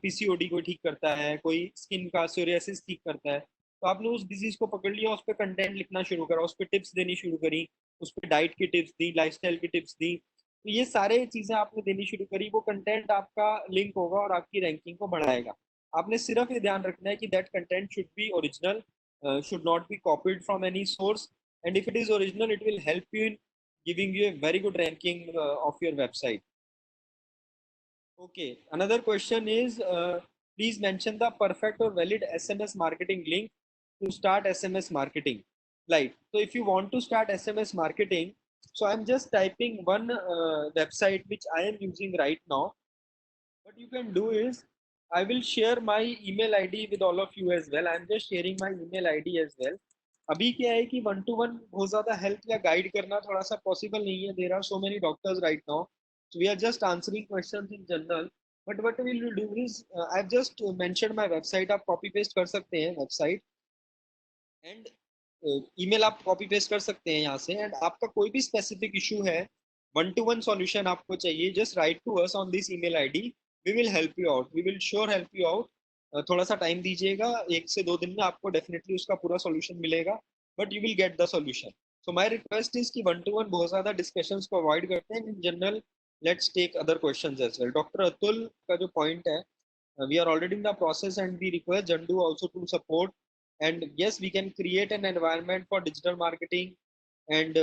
पीसीओडी को ठीक करता है, कोई स्किन का सोरियासिस ठीक करता है, तो आपने उस डिजीज को पकड़ लिया, उस पर कंटेंट लिखना शुरू करा, उस पर टिप्स देनी शुरू करी, उस पर डाइट की टिप्स दी, लाइफस्टाइल की टिप्स दी, तो ये सारे चीजें आपने देनी शुरू करी, वो कंटेंट आपका लिंक होगा और आपकी रैंकिंग को बढ़ाएगा। आपने सिर्फ ये ध्यान रखना है कि that content should be original, should not be copied from any source, and if it is original it will help you in giving you a very good ranking of your website. Okay, another question is, please mention the perfect or valid SMS marketing link to start SMS marketing. Right. So if you want to start SMS marketing, so I'm just typing one website which I am using right now. What you can do is, I will share my email ID with all of you as well. I'm just sharing my email ID as well. अभी क्या है कि one to one बहुत ज्यादा help या guide करना थोड़ा सा पॉसिबल नहीं है। There are so many doctors right now, so we are just answering questions in general. But what we will do is, I've just mentioned my website. आप copy paste कर सकते हैं website, and ईमेल आप copy paste कर सकते हैं यहाँ से। एंड आपका कोई भी स्पेसिफिक इशू है, वन टू वन सॉल्यूशन आपको चाहिए, just write to us on this email ID. We will help you out, we will sure help you out. थोड़ा सा टाइम दीजिएगा, 1 से 2 दिन में आपको डेफिनेटली उसका पूरा सॉल्यूशन मिलेगा, but you will get the solution. So my request is कि वन टू वन बहुत ज्यादा डिस्कशंस को अवॉइड करते हैं। In general let's take other questions as well. Doctor Atul का जो पॉइंट है, we are already in the process and we request Jandu also to support. And yes, we can create an environment for digital marketing, and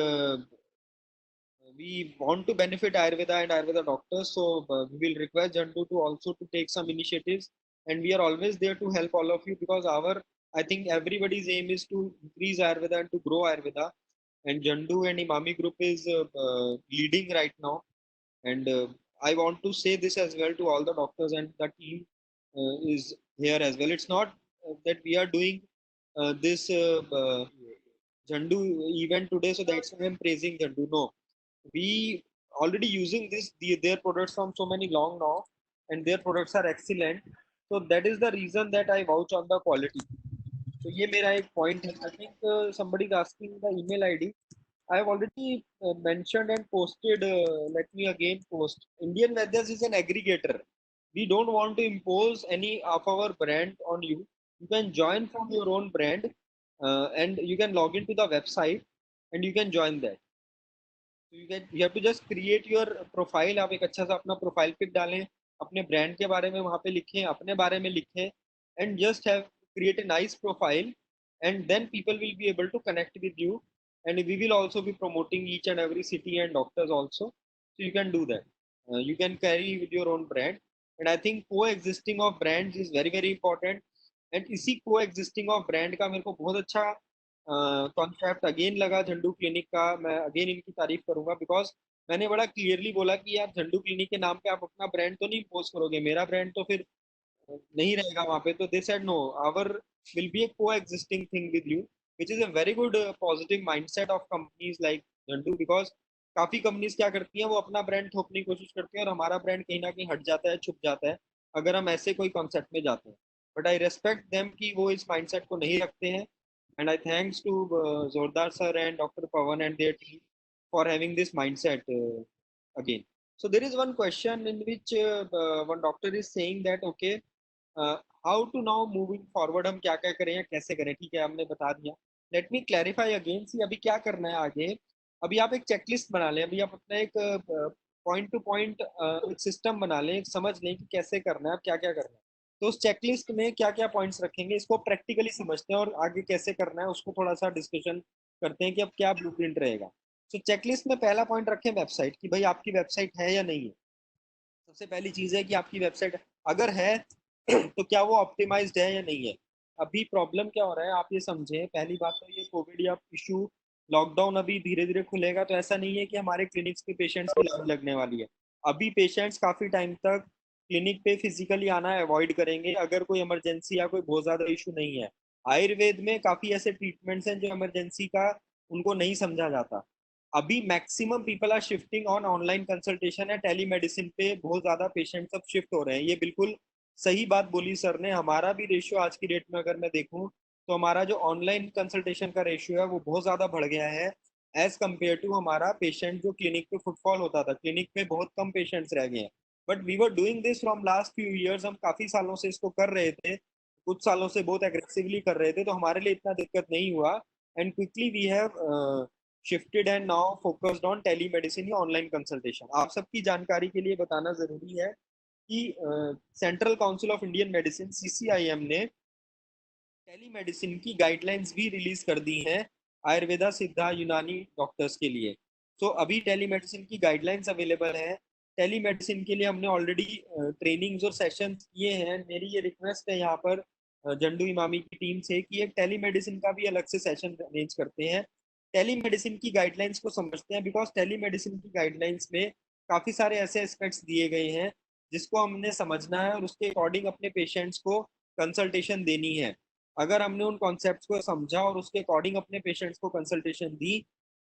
we want to benefit Ayurveda and Ayurveda doctors. So we will request Jandu to also to take some initiatives, and we are always there to help all of you, because I think everybody's aim is to increase Ayurveda and to grow Ayurveda. And Jandu and Imami group is leading right now. And I want to say this as well to all the doctors, and the team is here as well. It's not that we are doing this Jandu event today, so that's why I'm praising Jandu. No, we already using their products from so many long now, and their products are excellent. So that is the reason that I vouch on the quality. So ये मेरा एक point है. I think somebody is asking the email ID. I have already mentioned and posted. Let me again post. Indian Vedas is an aggregator. We don't want to impose any of our brand on you. You can join from your own brand, and you can log into the website and you can join that. So you have to just create your profile. आप एक अच्छा सा अपना profile pic डालें, अपने brand के बारे में वहाँ पे लिखें, अपने बारे में लिखें, and just have create a nice profile, and then people will be able to connect with you, and we will also be promoting each and every city and doctors also. So you can do that. You can carry with your own brand, and I think coexisting of brands is very very important. And इसी coexisting of brand का मेरे को बहुत अच्छा concept again लगा झंडू clinic का। मैं again इनकी तारीफ करूंगा, बिकॉज मैंने बड़ा क्लियरली बोला कि यार झंडू क्लिनिक के नाम पे आप अपना ब्रांड तो नहीं पोस्ट करोगे, मेरा ब्रांड तो फिर नहीं रहेगा वहां पे। तो they said no, our will be a coexisting thing with you, which is a very good positive mindset of companies like Zandu. Because काफी कंपनीज क्या करती हैं, वो अपना ब्रांड थोपने की कोशिश करती हैं और हमारा ब्रांड कहीं ना कहीं हट जाता है, छुप जाता है, अगर हम ऐसे कोई कॉन्सेप्ट में जाते हैं। बट आई रेस्पेक्ट देम कि वो इस माइंडसेट को नहीं रखते हैं, and I thanks to Zordar sir and Dr. Pawan and their team for having this mindset again. So there is one question in which one doctor is saying that okay, uh, how to now moving forward, हम क्या क्या करें या कैसे करें? ठीक है, हमने बता दिया। Let me clarify again. See, अभी क्या करना है आगे? अभी आप एक चेकलिस्ट बना लें, अभी आप अपना एक पॉइंट टू पॉइंट एक सिस्टम बना लें, एक समझ लें कि कैसे करना है, अब क्या क्या करना है। तो उस चेकलिस्ट में क्या क्या पॉइंट्स रखेंगे, इसको प्रैक्टिकली समझते हैं और आगे कैसे करना है उसको थोड़ा सा डिस्कशन करते हैं कि अब क्या ब्लूप्रिंट रहेगा। तो चेकलिस्ट में पहला पॉइंट रखें वेबसाइट की, भाई आपकी वेबसाइट है या नहीं है। सबसे पहली चीज है कि आपकी वेबसाइट अगर है तो क्या वो ऑप्टिमाइज्ड है या नहीं है। अभी प्रॉब्लम क्या हो रहा है आप ये समझें, पहली बात तो ये कोविड या इशू, लॉकडाउन अभी धीरे धीरे खुलेगा तो ऐसा नहीं है कि हमारे क्लिनिक्स पे पेशेंट्स की लाइन लगने वाली है। अभी पेशेंट्स काफी टाइम तक क्लिनिक पे फिजिकली आना अवॉइड करेंगे अगर कोई इमरजेंसी या कोई बहुत ज्यादा इशू नहीं है। आयुर्वेद में काफी ऐसे ट्रीटमेंट्स हैं जो इमरजेंसी का उनको नहीं समझा जाता। अभी maximum people are shifting on online consultation है, टेलीमेडिसिन पे बहुत ज्यादा पेशेंट सब शिफ्ट हो रहे हैं। ये बिल्कुल सही बात बोली सर ने। हमारा भी रेशियो आज की डेट में अगर मैं देखूं तो हमारा जो ऑनलाइन कंसल्टेशन का रेशियो है वो बहुत ज्यादा बढ़ गया है एज कम्पेयर टू हमारा पेशेंट जो क्लिनिक पे फुटफॉल होता था। क्लिनिक पे बहुत कम पेशेंट्स रह गए हैं। But we were doing this from last few years, हम काफी सालों से इसको कर रहे थे, कुछ सालों से बहुत एग्रेसिवली कर रहे थे, तो हमारे लिए इतना दिक्कत नहीं हुआ। And quickly we have shifted and now focused on telemedicine या ऑनलाइन कंसल्टेशन। आप सबकी जानकारी के लिए बताना जरूरी है कि central council of Indian medicine CCIM ने टेलीमेडिसिन की गाइडलाइंस भी रिलीज कर दी हैं आयुर्वेदा सिद्धा यूनानी डॉक्टर्स के लिए। तो अभी टेलीमेडिसिन की गाइडलाइंस अवेलेबल है। टेलीमेडिसिन के लिए हमने ऑलरेडी ट्रेनिंग्स और सेशन किए हैं। मेरी ये रिक्वेस्ट है यहाँ पर जंडू इमामी की टीम से कि एक टेलीमेडिसिन का भी अलग से सेशन अरेंज करते हैं, टेलीमेडिसिन की गाइडलाइंस को समझते हैं। बिकॉज टेलीमेडिसिन की गाइडलाइंस में काफी सारे ऐसे एस्पेक्ट्स दिए गए हैं जिसको हमने समझना है और उसके अकॉर्डिंग अपने पेशेंट्स को कंसल्टेशन देनी है। अगर हमने उन कॉन्सेप्ट्स को समझा और उसके अकॉर्डिंग अपने पेशेंट्स को कंसल्टेशन दी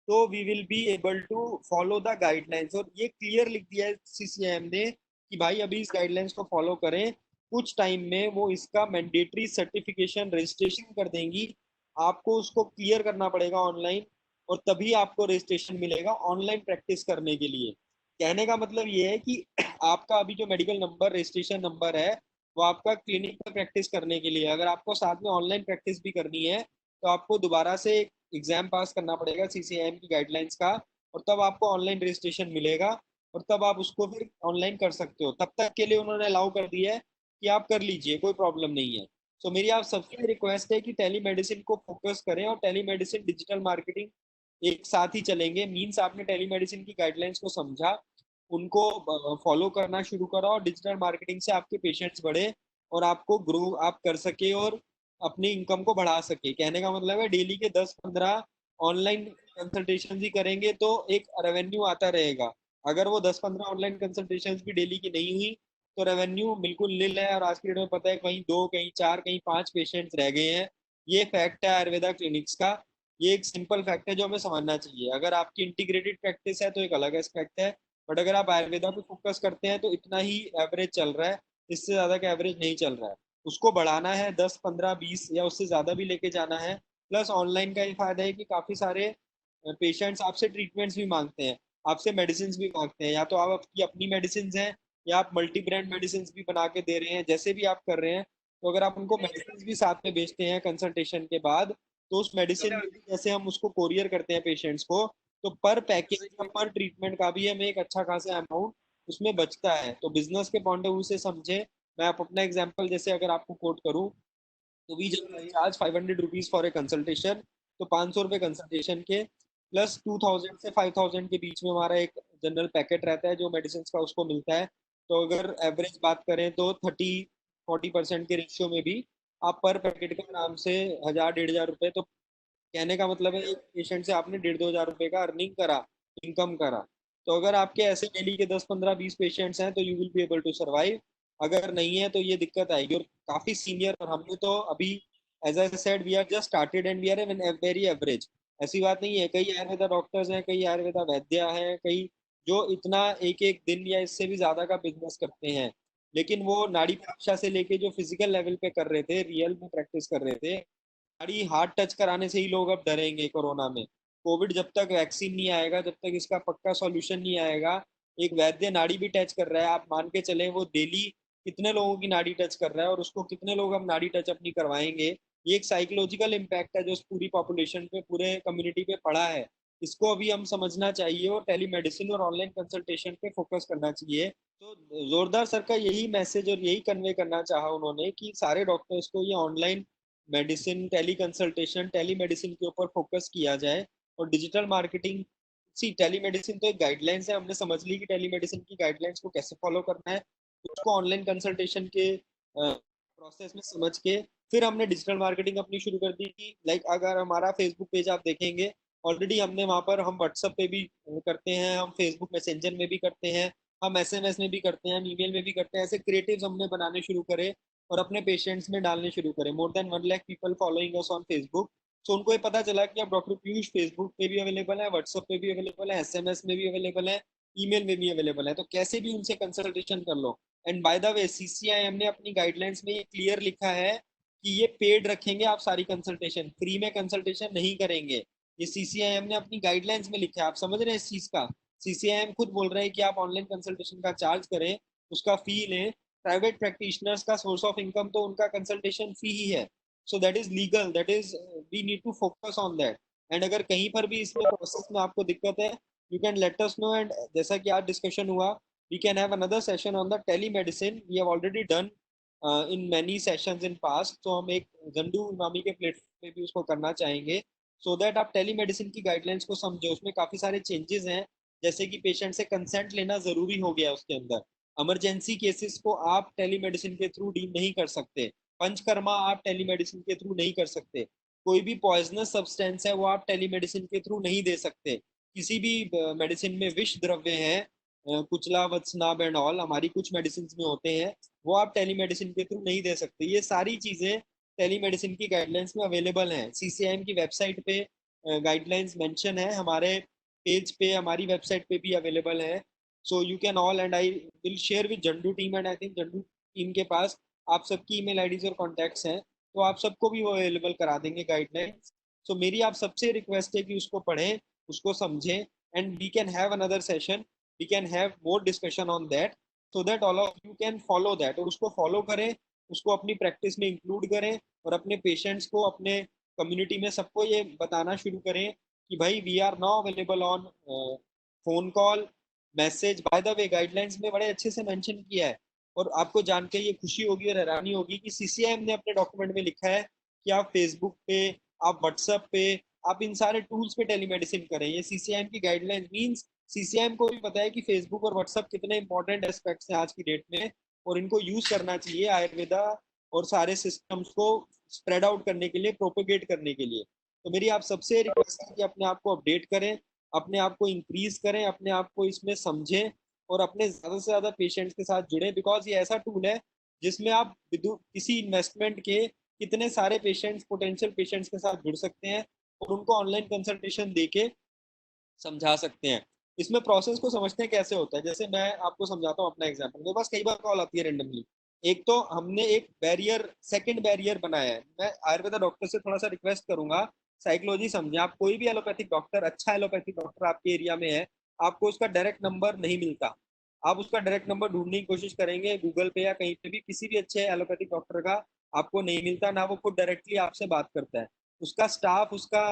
तो we will be able to follow the guidelines. और ये क्लियर लिख दिया है सीसीएम ने कि भाई अभी इस गाइडलाइंस को फॉलो करें, कुछ टाइम में वो इसका मैंडेटरी सर्टिफिकेशन रजिस्ट्रेशन कर देंगी। आपको उसको क्लियर करना पड़ेगा ऑनलाइन और तभी आपको रजिस्ट्रेशन मिलेगा ऑनलाइन प्रैक्टिस करने के लिए। कहने का मतलब ये है कि आपका अभी जो मेडिकल नंबर रजिस्ट्रेशन नंबर है वो आपका क्लिनिक पर प्रैक्टिस करने के लिए। अगर आपको साथ में ऑनलाइन प्रैक्टिस भी करनी है तो आपको दोबारा से एग्जाम पास करना पड़ेगा सीसीआईएम की गाइडलाइंस का, और तब आपको ऑनलाइन रजिस्ट्रेशन मिलेगा और तब आप उसको फिर ऑनलाइन कर सकते हो। तब तक के लिए उन्होंने अलाउ कर दिया है कि आप कर लीजिए, कोई प्रॉब्लम नहीं है। सो मेरी आप सबसे रिक्वेस्ट है कि टेलीमेडिसिन को फोकस करें और टेलीमेडिसिन डिजिटल मार्केटिंग एक साथ ही चलेंगे। मीन्स आपने टेलीमेडिसिन की गाइडलाइंस को समझा, उनको फॉलो करना शुरू करा और डिजिटल मार्केटिंग से आपके पेशेंट्स बढ़े और आपको ग्रो आप कर सके और अपनी इनकम को बढ़ा सके। कहने का मतलब है डेली के 10-15 ऑनलाइन कंसल्टेशन ही करेंगे तो एक रेवेन्यू आता रहेगा। अगर वो 10-15 ऑनलाइन कंसल्टेशन भी डेली की नहीं हुई तो रेवेन्यू बिल्कुल नील है। और आज की डेट में पता है कहीं 2 कहीं 4 कहीं 5 पेशेंट्स रह गए हैं। ये फैक्ट है आयुर्वेदा क्लिनिक्स का। ये एक सिंपल फैक्ट है जो हमें समझना चाहिए। अगर आपकी इंटीग्रेटेड प्रैक्टिस है तो एक अलग एस्पेक्ट है, बट अगर आप आयुर्वेदा पे फोकस करते हैं तो इतना ही एवरेज चल रहा है, इससे ज्यादा का एवरेज नहीं चल रहा है। उसको बढ़ाना है 10-15-20 या उससे ज्यादा भी लेके जाना है। प्लस ऑनलाइन का ये फायदा है कि काफी सारे पेशेंट्स आपसे ट्रीटमेंट्स भी मांगते हैं, आपसे मेडिसिन भी मांगते हैं। या तो आप आपकी अपनी मेडिसिन हैं या आप मल्टी ब्रांड मेडिसिन भी बना के दे रहे हैं, जैसे भी आप कर रहे हैं। तो अगर आप उनको मेडिसिन भी साथ में बेचते हैं कंसल्टेशन के बाद तो उस मेडिसिन में भी जैसे हम उसको कोरियर करते हैं पेशेंट्स को, तो पर पैकेज या पर ट्रीटमेंट का भी हमें एक अच्छा खासा अमाउंट उसमें बचता है। तो बिजनेस के पॉइंट ऑफ व्यू से समझे, मैं आप अपना एग्जांपल जैसे अगर आपको कोट करूं तो we charge 500 rupees for a consultation. तो 500 रुपये कंसल्टेशन के प्लस 2000 से 5000 के बीच में हमारा एक जनरल पैकेट रहता है जो मेडिसिन का उसको मिलता है। तो अगर एवरेज बात करें तो 30-40% के रेशियो में भी आप पर पैकेट के आराम से 1000-1500 रुपये। तो कहने का मतलब है एक पेशेंट से आपने 1500-2000 रुपये का अर्निंग करा, इनकम करा। तो अगर आपके ऐसे डेली के 10-15-20 पेशेंट्स हैं तो you will be able to survive. अगर नहीं है तो ये दिक्कत आएगी। और काफी सीनियर, और हमने तो अभी as I said we are just started and we are very average. ऐसी बात नहीं है, कई आयुर्वेदा डॉक्टर्स हैं, कई आयुर्वेदा वैद्य हैं, कई जो इतना एक एक दिन या इससे भी ज्यादा का बिजनेस करते हैं। लेकिन वो नाड़ी परीक्षा से लेके जो फिजिकल लेवल पे कर रहे थे, रियल में प्रैक्टिस कर रहे थे, गाड़ी हाथ टच कराने से ही लोग अब डरेंगे कोरोना में। कोविड जब तक वैक्सीन नहीं आएगा, जब तक इसका पक्का सॉल्यूशन नहीं आएगा, एक वैद्य नाड़ी भी टच कर रहा है, आप मान के चले वो डेली कितने लोगों की नाड़ी टच कर रहा है और उसको कितने लोग अब नाड़ी टच अपनी करवाएंगे। ये एक साइकोलॉजिकल इम्पैक्ट है जो उस पूरी पॉपुलेशन पे, पूरे कम्युनिटी पे पड़ा है। इसको अभी हम समझना चाहिए और टेलीमेडिसिन और ऑनलाइन कंसल्टेशन पे फोकस करना चाहिए। तो जोरदार सर का यही मैसेज और यही कन्वे करना चाहा उन्होंने कि सारे डॉक्टर्स को ये online medicine, tele consultation, telemedicine के ऊपर फोकस किया जाए। और डिजिटल मार्केटिंग, सी टेलीमेडिसिन तो एक गाइडलाइंस है, हमने समझ ली कि टेलीमेडिसिन की गाइडलाइंस को कैसे फॉलो करना है, उसको ऑनलाइन कंसल्टेशन के प्रोसेस में समझ के फिर हमने डिजिटल मार्केटिंग अपनी शुरू कर दी कि लाइक अगर हमारा फेसबुक पेज आप देखेंगे, ऑलरेडी हमने वहां पर, हम व्हाट्सएप पे भी करते हैं, हम फेसबुक मैसेंजर में भी करते हैं, हम एसएमएस में भी करते हैं, हम ईमेल में भी करते हैं। ऐसे क्रिएटिव्स हमने बनाने शुरू करे और अपने पेशेंट्स में डालने शुरू करे। More than 1 lakh people following us on Facebook. So उनको ये पता चला कि अब डॉक्टर पीयूष फेसबुक पे भी अवेलेबल है, व्हाट्सएप पे भी अवेलेबल है, एसएमएस में भी अवेलेबल है, ईमेल में भी अवेलेबल है, तो कैसे भी उनसे कंसल्टेशन कर लो। And by the way CCIM ने अपनी गाइडलाइंस में ये क्लियर लिखा है कि ये पेड रखेंगे, आप सारी कंसल्टेशन फ्री में कंसल्टेशन नहीं करेंगे। ये सीसीआईएम ने अपनी गाइडलाइंस में लिखा है, आप समझ रहे हैं इस चीज का। सीसीआईएम खुद बोल रहे हैं कि आप ऑनलाइन कंसल्टेशन का चार्ज करें, उसका फी लें। प्राइवेट प्रैक्टिशनर्स का सोर्स ऑफ इनकम तो उनका कंसल्टेशन फी ही है। So that is legal, that is, we need to focus on that. And अगर कहीं पर भी इसमें प्रोसेस में आपको दिक्कत है, you can late us no. And जैसा कि आज डिस्कशन हुआ, we can have another session on the telemedicine. We have already done in many sessions in past, तो हम एक जंडू इमामी के प्लेटफॉर्म पे भी उसको करना चाहेंगे, सो दैट आप टेलीमेडिसिन की गाइडलाइंस को समझो। उसमें काफी सारे चेंजेस हैं, जैसे कि पेशेंट से कंसेंट लेना जरूरी हो गया उसके अंदर। इमरजेंसी केसेस को आप टेलीमेडिसिन के थ्रू डील नहीं कर सकते, पंचकर्मा आप टेलीमेडिसिन के थ्रू नहीं कर सकते, कोई भी पॉइजनस सब्सटेंस है वो आप टेलीमेडिसिन के थ्रू नहीं दे सकते, किसी भी मेडिसिन में विष द्रव्य है, कुचला वत्सनाब एंड ऑल हमारी कुछ मेडिसिन में होते हैं, वो आप टेलीमेडिसिन के थ्रू नहीं दे सकते। ये सारी चीजें टेलीमेडिसिन की गाइडलाइंस में अवेलेबल हैं। सीसीआईएम की वेबसाइट पे गाइडलाइंस मेंशन है, हमारे पेज पे, हमारी वेबसाइट पे भी अवेलेबल है। So you can all, and I will share with Zandu team, and I think Zandu team के पास आप सबकी ईमेल आईडीज और कॉन्टैक्ट्स हैं, तो आप सबको भी वो अवेलेबल करा देंगे गाइडलाइंस। सो मेरी आप सबसे रिक्वेस्ट है कि उसको पढ़ें, उसको समझें, and we can have another session, we can have more discussion on that, so that all of you can follow that, और उसको फॉलो करें, उसको अपनी प्रैक्टिस में इंक्लूड करें, और अपने पेशेंट्स को, अपने कम्युनिटी में सबको ये बताना शुरू करें कि भाई we are now available on phone call, message. By the way guidelines में बड़े अच्छे से मेंशन किया है, और आपको जान के ये खुशी होगी और हैरानी होगी कि सीसीआईएम ने अपने डॉक्यूमेंट में लिखा है कि आप फेसबुक पे, आप व्हाट्सएप पे, आप इन सारे टूल्स पे टेलीमेडिसिन करें। ये सीसीआईएम की गाइडलाइंस मींस सीसीआईएम को भी पता है कि फेसबुक और व्हाट्सएप कितने इंपॉर्टेंट एस्पेक्ट्स हैं आज की डेट में, और इनको यूज करना चाहिए आयुर्वेदा और सारे सिस्टम्स को स्प्रेड आउट करने के लिए, प्रोपेगेट करने के लिए। तो मेरी आप सबसे रिक्वेस्ट है कि अपने आप को अपडेट करें, अपने आप को इंक्रीज करें, अपने आप को इसमें समझें, और अपने ज्यादा से ज्यादा पेशेंट्स के साथ जुड़े, बिकॉज ये ऐसा टूल है जिसमें आप किसी इन्वेस्टमेंट के कितने सारे पेशेंट्स, पोटेंशियल पेशेंट्स के साथ जुड़ सकते हैं, और उनको ऑनलाइन कंसल्टेशन देके समझा सकते हैं। इसमें प्रोसेस को समझते हैं कैसे होता है। जैसे मैं आपको समझाता हूँ अपना एग्जांपल, मेरे पास कई बार कॉल आती है रेंडमली। एक तो हमने एक बैरियर, सेकंड बैरियर बनाया है। मैं आयुर्वेदा डॉक्टर से थोड़ा सा रिक्वेस्ट करूंगा, साइकोलॉजी समझे। आप कोई भी एलोपैथिक डॉक्टर, अच्छा एलोपैथिक डॉक्टर आपके एरिया में है, आपको उसका डायरेक्ट नंबर नहीं मिलता, आप उसका डायरेक्ट नंबर ढूंढने की कोशिश करेंगे गूगल पे या कहीं पे भी, किसी भी अच्छे एलोपैथिक डॉक्टर का आपको नहीं मिलता, ना वो खुद डायरेक्टली आपसे बात करता है। उसका स्टाफ, उसका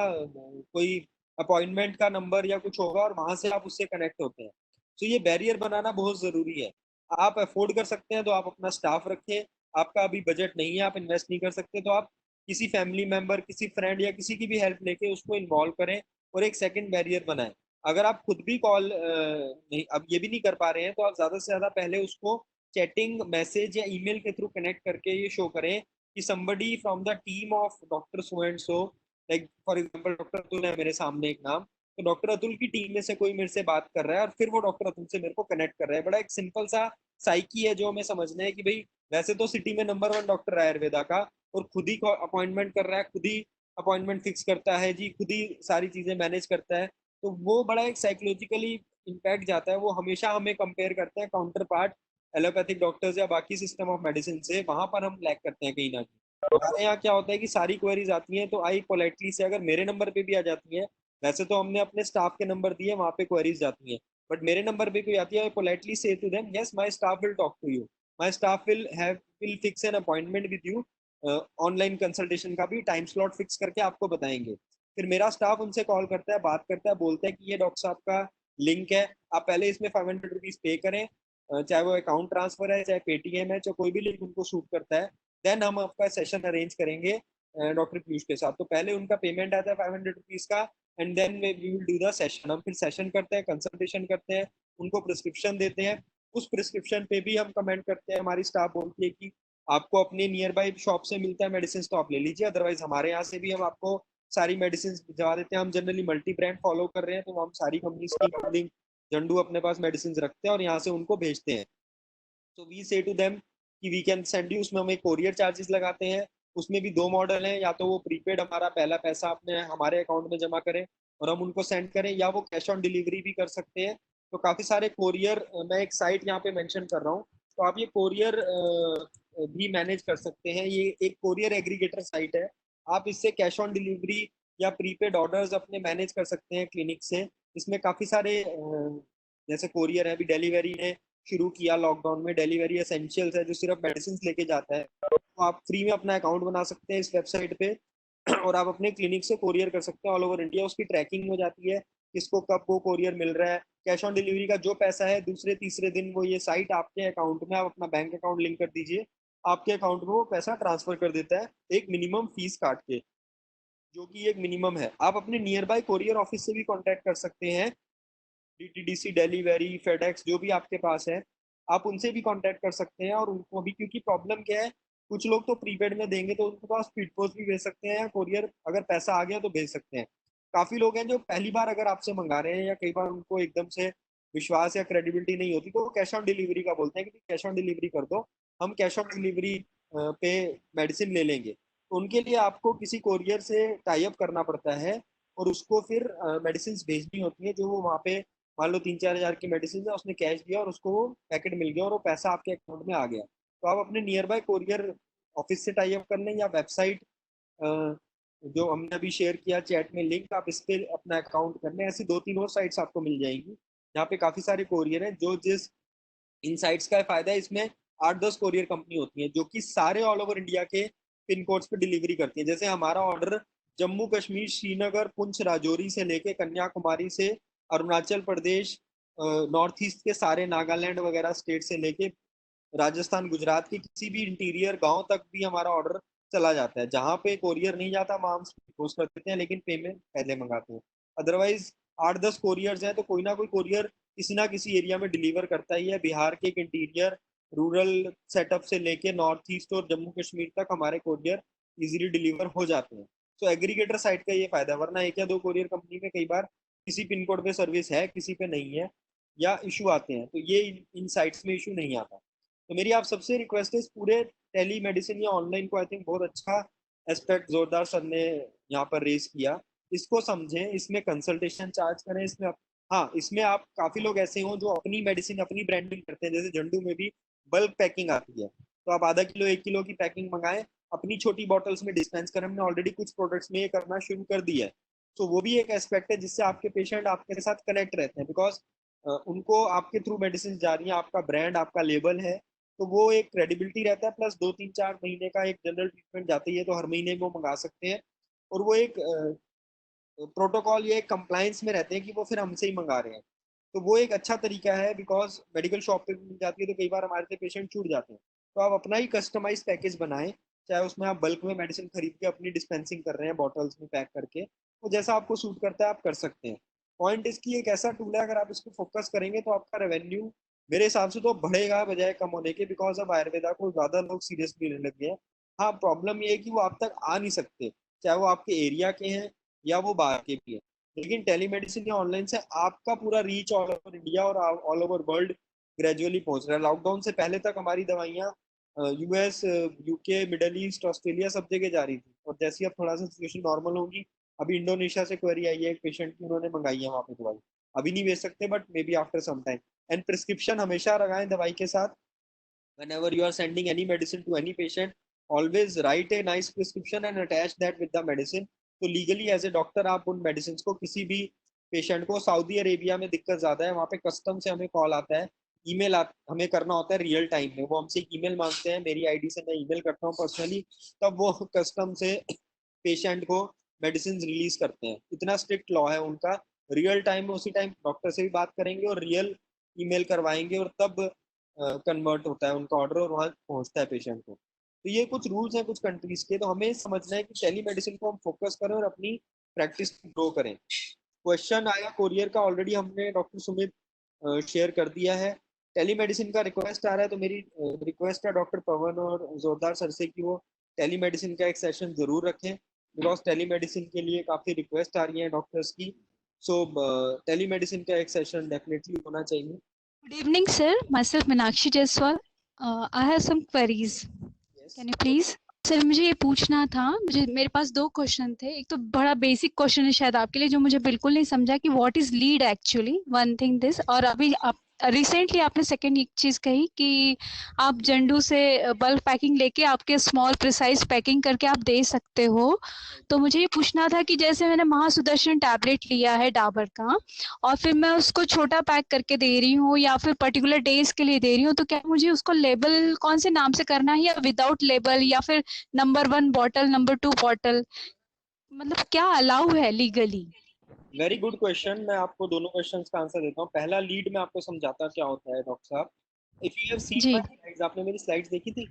कोई अपॉइंटमेंट का नंबर या कुछ होगा, और वहां से आप उससे कनेक्ट होते हैं। तो ये बैरियर बनाना बहुत जरूरी है। आप अफोर्ड कर सकते हैं तो आप अपना स्टाफ रखें, आपका अभी बजट नहीं है, आप इन्वेस्ट नहीं कर सकते, तो आप किसी फैमिली मेंबर, किसी फ्रेंड या किसी की भी हेल्प लेके उसको इन्वॉल्व करें, और एक सेकंड बैरियर बनाएं। अगर आप खुद भी कॉल नहीं, अब ये भी नहीं कर पा रहे हैं, तो आप ज्यादा से ज्यादा पहले उसको चैटिंग, मैसेज या ईमेल के थ्रू कनेक्ट करके ये शो करें कि somebody from the team of doctor so and so, like for example doctor Atul है मेरे सामने एक नाम, तो डॉक्टर अतुल की टीम में से कोई मेरे से बात कर रहा है, और फिर वो डॉक्टर अतुल से मेरे को कनेक्ट कर रहा है। बड़ा एक सिंपल सा साइकी है जो हमें समझना है कि भाई वैसे तो सिटी में नंबर 1 डॉक्टर है आयुर्वेदा का, और खुद ही अपॉइंटमेंट कर रहा है, खुद ही अपॉइंटमेंट फिक्स करता है जी, खुद ही सारी चीजें मैनेज करता है। तो वो बड़ा एक साइकोलॉजिकली इम्पैक्ट जाता है। वो हमेशा हमें कंपेयर करते हैं काउंटर पार्ट एलोपैथिक डॉक्टर्स या बाकी सिस्टम ऑफ मेडिसिन से, वहां पर हम लैक करते हैं कहीं ना कहीं। हमारे यहाँ क्या होता है कि सारी क्वेरीज आती हैं तो आई पोलाइटली से, अगर मेरे नंबर पे भी आ जाती हैं, वैसे तो हमने अपने स्टाफ के नंबर दिए, वहां पे क्वेरीज जाती हैं, बट मेरे नंबर पे कोई आती है, पोलाइटली से to them, yes my staff will talk to you, my staff will fix an appointment with you, online consultation का भी टाइम स्लॉट फिक्स करके आपको बताएंगे। फिर मेरा स्टाफ उनसे कॉल करता है, बात करता है, बोलता है कि ये डॉक्टर साहब का लिंक है, आप पहले इसमें 500 रुपीज पे करें, चाहे वो अकाउंट ट्रांसफर है, चाहे पेटीएम है, चाहे कोई भी लिंक उनको सूट करता है, देन हम आपका सेशन अरेंज करेंगे डॉक्टर पीयूष के साथ। तो पहले उनका पेमेंट आता है 500 रुपीज का, and then we will do the session. हम फिर सेशन करते हैं, कंसल्टेशन करते हैं, उनको प्रिस्क्रिप्शन देते हैं। उस प्रिस्क्रिप्शन पे भी हम कमेंट करते हैं, हमारी स्टाफ बोलती है कि आपको अपने नियर बाई शॉप से मिलता है मेडिसिन तो आप ले लीजिए, अदरवाइज हमारे यहाँ से भी हम आपको सारी मेडिसिन भिजवा देते हैं। हम जनरली मल्टी ब्रांड फॉलो कर रहे हैं, तो हम सारी कंपनीज की इंक्लूडिंग जंडू अपने पास मेडिसिन रखते हैं और यहाँ से उनको भेजते हैं। तो वी से टू देम कि वी कैन सेंड यू, उसमें हम एक कोरियर चार्जेस लगाते हैं। उसमें भी 2 मॉडल हैं, या तो वो प्रीपेड हमारा पहला पैसा अपने हमारे अकाउंट में जमा करें और हम उनको सेंड करें, या वो कैश ऑन डिलीवरी भी कर सकते हैं। तो काफ़ी सारे कोरियर, मैं एक साइट यहाँ पे मेंशन कर रहा हूँ, तो आप ये कोरियर भी मैनेज कर सकते हैं। ये एक कोरियर एग्रीगेटर साइट है, आप इससे कैश ऑन डिलीवरी या प्रीपेड ऑर्डर्स अपने मैनेज कर सकते हैं क्लिनिक से। इसमें काफ़ी सारे जैसे कोरियर है, अभी डिलीवरी ने शुरू किया लॉकडाउन में, डिलीवरी एसेंशियल्स है जो सिर्फ मेडिसिन लेके जाता है, तो आप फ्री में अपना अकाउंट बना सकते हैं इस वेबसाइट पे और आप अपने क्लिनिक से कोरियर कर सकते हैं ऑल ओवर इंडिया। उसकी ट्रैकिंग हो जाती है, किसको कब वो कोरियर मिल रहा है। कैश ऑन डिलीवरी का जो पैसा है दूसरे तीसरे दिन वो ये साइट आपके अकाउंट में, आप अपना बैंक अकाउंट लिंक कर दीजिए, आपके अकाउंट में वो पैसा ट्रांसफर कर देता है एक मिनिमम फीस काट के, जो कि एक मिनिमम है। आप अपने नियर बाय कोरियर ऑफिस से भी कॉन्टेक्ट कर सकते हैं, डीटीडीसी, डिलीवरी, फेडेक्स, जो भी आपके पास है आप उनसे भी कांटेक्ट कर सकते हैं। और उनको भी, क्योंकि प्रॉब्लम क्या है, कुछ लोग तो प्रीपेड में देंगे तो उनके पास स्पीड पोस्ट भी भेज सकते हैं, या कोरियर अगर पैसा आ गया तो भेज सकते हैं। काफी लोग हैं जो पहली बार अगर आपसे मंगा रहे हैं, या कई बार उनको एकदम से विश्वास या क्रेडिबिलिटी नहीं होती, तो वो कैश ऑन डिलीवरी का बोलते हैं कि कैश ऑन डिलीवरी कर दो, हम कैश ऑन डिलीवरी पे मेडिसिन ले लेंगे। तो उनके लिए आपको किसी कोरियर से टाई अप करना पड़ता है और उसको फिर मेडिसिन भेजनी होती है, जो वो वहाँ पे, मान लो 3-4 हज़ार की मेडिसिन है, उसने कैश दिया और उसको वो पैकेट मिल गया और वो पैसा आपके अकाउंट में आ गया। तो आप अपने नियर बाय कोरियर ऑफिस से टाई अप कर लें, या वेबसाइट जो हमने अभी शेयर किया चैट में लिंक, आप इस पे अपना अकाउंट कर लें। ऐसी 2-3 और साइट्स आपको मिल जाएंगी जहाँ पे काफी सारे कोरियर हैं। जो जिस इन साइट्स का फायदा है, इसमें 8-10 कोरियर कंपनी होती है जो कि सारे ऑल ओवर इंडिया के पिन कोड्स पे डिलीवरी करती है। जैसे हमारा ऑर्डर जम्मू कश्मीर, श्रीनगर, पुंछ, राजौरी से लेके कन्याकुमारी से अरुणाचल प्रदेश, नॉर्थ ईस्ट के सारे नागालैंड वगैरह स्टेट से लेके राजस्थान, गुजरात के किसी भी इंटीरियर गांव तक भी हमारा ऑर्डर चला जाता है। जहाँ पे कोरियर नहीं जाता वहाँ हम पोस्ट कर देते हैं, लेकिन पेमेंट पहले मंगाते हैं। अदरवाइज 8-10 कोरियर्स हैं, तो कोई ना कोई कोरियर किसी ना किसी एरिया में डिलीवर करता ही है। बिहार के एक इंटीरियर रूरल सेटअप से लेके नॉर्थ ईस्ट और जम्मू कश्मीर तक हमारे कोरियर इजीली डिलीवर हो जाते हैं। तो एग्रीगेटर साइट का ये फायदा है, वरना 1 या 2 कोरियर कंपनी में कई बार किसी पिन कोड पे सर्विस है, किसी पे नहीं है, या इशू आते हैं। तो ये इन साइट्स में इशू नहीं आता। तो मेरी आप सबसे रिक्वेस्ट है, इस पूरे टेली मेडिसिन या ऑनलाइन को आई थिंक बहुत अच्छा एस्पेक्ट जोरदार सर ने यहाँ पर रेस किया, इसको समझें, इसमें कंसल्टेशन चार्ज करें। इसमें हाँ, इसमें आप काफी लोग ऐसे हों जो अपनी मेडिसिन अपनी ब्रांडिंग करते हैं, जैसे झंडू में भी बल्क पैकिंग आती है, तो आप आधा किलो 1 किलो की पैकिंग मंगाएं, अपनी छोटी बॉटल्स में डिस्पेंस करें। हमने ऑलरेडी कुछ प्रोडक्ट्स में ये करना शुरू कर दिया है। तो वो भी एक एस्पेक्ट है जिससे आपके पेशेंट आपके साथ कनेक्ट रहते हैं, बिकॉज उनको आपके थ्रू मेडिसिन जा रही है, आपका ब्रांड, आपका लेबल है, तो वो एक क्रेडिबिलिटी रहता है। प्लस 2-3-4 महीने का एक जनरल ट्रीटमेंट जाती है, तो हर महीने वो मंगा सकते हैं, और वो एक प्रोटोकॉल या एक कंप्लायंस में रहते हैं कि वो फिर हमसे ही मंगा रहे हैं। तो वो एक अच्छा तरीका है, बिकॉज मेडिकल शॉप पे मिल जाती है तो कई बार हमारे से पेशेंट छूट जाते हैं। तो आप अपना ही कस्टमाइज पैकेज बनाएं, चाहे उसमें आप बल्क में मेडिसिन खरीद के अपनी डिस्पेंसिंग कर रहे हैं बॉटल्स में पैक करके, तो जैसा आपको सूट करता है आप कर सकते हैं। पॉइंट इसकी एक ऐसा टूल है, अगर आप इसको फोकस करेंगे तो आपका रेवेन्यू मेरे हिसाब से तो बढ़ेगा बजाय कम होने के, बिकॉज अब आयुर्वेदा को ज्यादा लोग सीरियसली लेने लगे हैं। हाँ, प्रॉब्लम ये है कि वो आप तक आ नहीं सकते, चाहे वो आपके एरिया के हैं या वो बाहर के भी हैं। लेकिन टेलीमेडिसिन या ऑनलाइन से आपका पूरा रीच ऑल ओवर इंडिया और ऑल ओवर वर्ल्ड ग्रेजुअली पहुंच रहा है। लॉकडाउन से पहले तक हमारी दवाइयाँ US, UK, middle east, Australia सब जगह जा रही थी, और जैसे अब थोड़ा सा सिचुएशन नॉर्मल होगी, अभी इंडोनेशिया से क्वेरी आई है एक पेशेंट की, उन्होंने मंगाई है वहाँ पे दवाई, अभी नहीं भेज सकते but maybe after some time. And prescription हमेशा लगाएं दवाई के साथ। whenever you are sending any medicine to any patient, always write a nice prescription and attach that with the medicine। तो लीगली एज ए डॉक्टर आप उन medicine को किसी भी पेशेंट को, सऊदी अरेबिया में दिक्कत ज्यादा है, वहाँ पे कस्टम से हमें कॉल आता है, ईमेल हमें करना होता है रियल टाइम में, वो हमसे एक ईमेल मांगते हैं, मेरी आईडी से मैं ईमेल करता हूँ पर्सनली, तब वो कस्टम से पेशेंट को मेडिसिन रिलीज करते हैं। इतना स्ट्रिक्ट लॉ है उनका। रियल टाइम में उसी टाइम डॉक्टर से भी बात करेंगे और रियल ईमेल करवाएंगे और तब कन्वर्ट होता है उनका ऑर्डर और वहाँ पहुंचता है पेशेंट को। तो ये कुछ रूल्स हैं कुछ कंट्रीज के, तो हमें समझना है कि टेली मेडिसिन को हम फोकस करें और अपनी प्रैक्टिस ग्रो करें। क्वेश्चन आया कोरियर का, ऑलरेडी हमने डॉक्टर सुमित शेयर कर दिया है। टेलीमेडिसिन का रिक्वेस्ट आ रहा है, तो मेरी रिक्वेस्ट है डॉक्टर पवन और जोरदार सर से कि वो टेलीमेडिसिन का एक सेशन जरूर रखें, बिकॉज टेलीमेडिसिन के लिए काफी रिक्वेस्ट आ रही है डॉक्टर्स की। सो टेलीमेडिसिन का एक सेशन डेफिनेटली होना चाहिए। Good evening, sir. Myself Meenakshi Jaiswal. I have some queries. Yes. Can you please? Sir मुझे ये पूछना था, मेरे पास दो क्वेश्चन थे। एक तो बड़ा बेसिक क्वेश्चन है शायद आपके लिए, जो मुझे बिल्कुल नहीं समझा कि what is lead actually, one thing this. और अभी आप रिसेंटली आपने सेकंड एक चीज कही कि आप जंडू से बल्क पैकिंग लेके आपके स्मॉल प्रिसाइज पैकिंग करके आप दे सकते हो। तो मुझे ये पूछना था कि जैसे मैंने महासुदर्शन टैबलेट लिया है डाबर का, और फिर मैं उसको छोटा पैक करके दे रही हूँ या फिर पर्टिकुलर डेज के लिए दे रही हूँ, तो क्या मुझे उसको लेबल कौन से नाम से करना है, या विदाउट लेबल, या फिर नंबर 1 बॉटल, नंबर 2 बॉटल, मतलब क्या अलाउ है लीगली? Very good question. मैं आपको दोनों क्वेश्चंस का आंसर देता हूँ। पहला लीड में आपको समझाता क्या होता है डॉक्टर साहब। इफ यू हैव सीन जी माय स्लाइड्स, आपने मेरी स्लाइड्स देखी थी?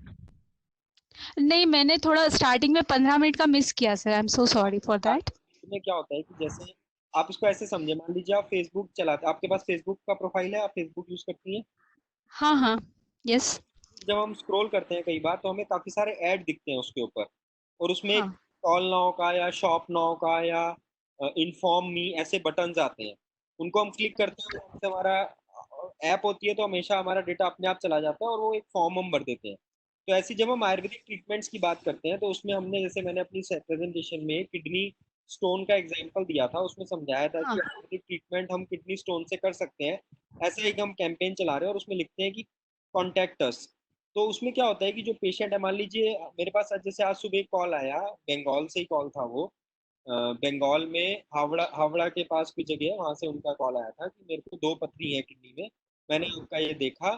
नहीं, मैंने थोड़ा स्टार्टिंग में 15 मिनट का मिस किया sir, I am so sorry for that. में क्या होता है कि जैसे आप इसको ऐसे समझे, मान लीजिए आप फेसबुक चलाते, आपके पास फेसबुक का प्रोफाइल है, आप फेसबुक यूज करती हैं। हाँ हाँ, यस। जब हम स्क्रॉल करते हैं कई बार, तो हमें काफी सारे ऐड दिखते हैं उसके ऊपर, और उसमें एक हाँ कॉल नाउ का या शॉप नाउ का या इन्फॉर्म मी ऐसे बटन्स आते हैं। उनको हम क्लिक करते हैं, उससे हमारा ऐप होती है तो हमेशा हमारा डेटा अपने आप चला जाता है और वो एक फॉर्म हम भर देते हैं। तो ऐसी जब हम आयुर्वेदिक ट्रीटमेंट्स की बात करते हैं, तो उसमें हमने, जैसे मैंने अपनी प्रेजेंटेशन में किडनी स्टोन का एग्जांपल दिया था, उसमें समझाया था हाँ कि आयुर्वेदिक ट्रीटमेंट हम किडनी स्टोन से कर सकते हैं। ऐसे एक हम कैंपेन चला रहे हैं और उसमें लिखते हैं कि कॉन्टेक्ट अस। तो उसमें क्या होता है कि जो पेशेंट है, मान लीजिए मेरे पास जैसे आज सुबह एक कॉल आया, बंगाल से ही कॉल था वो। बंगाल में हावड़ा हावड़ा के पास कोई जगह है, वहां से उनका कॉल आया था कि मेरे को 2 पथरी है किडनी में, मैंने उनका ये देखा,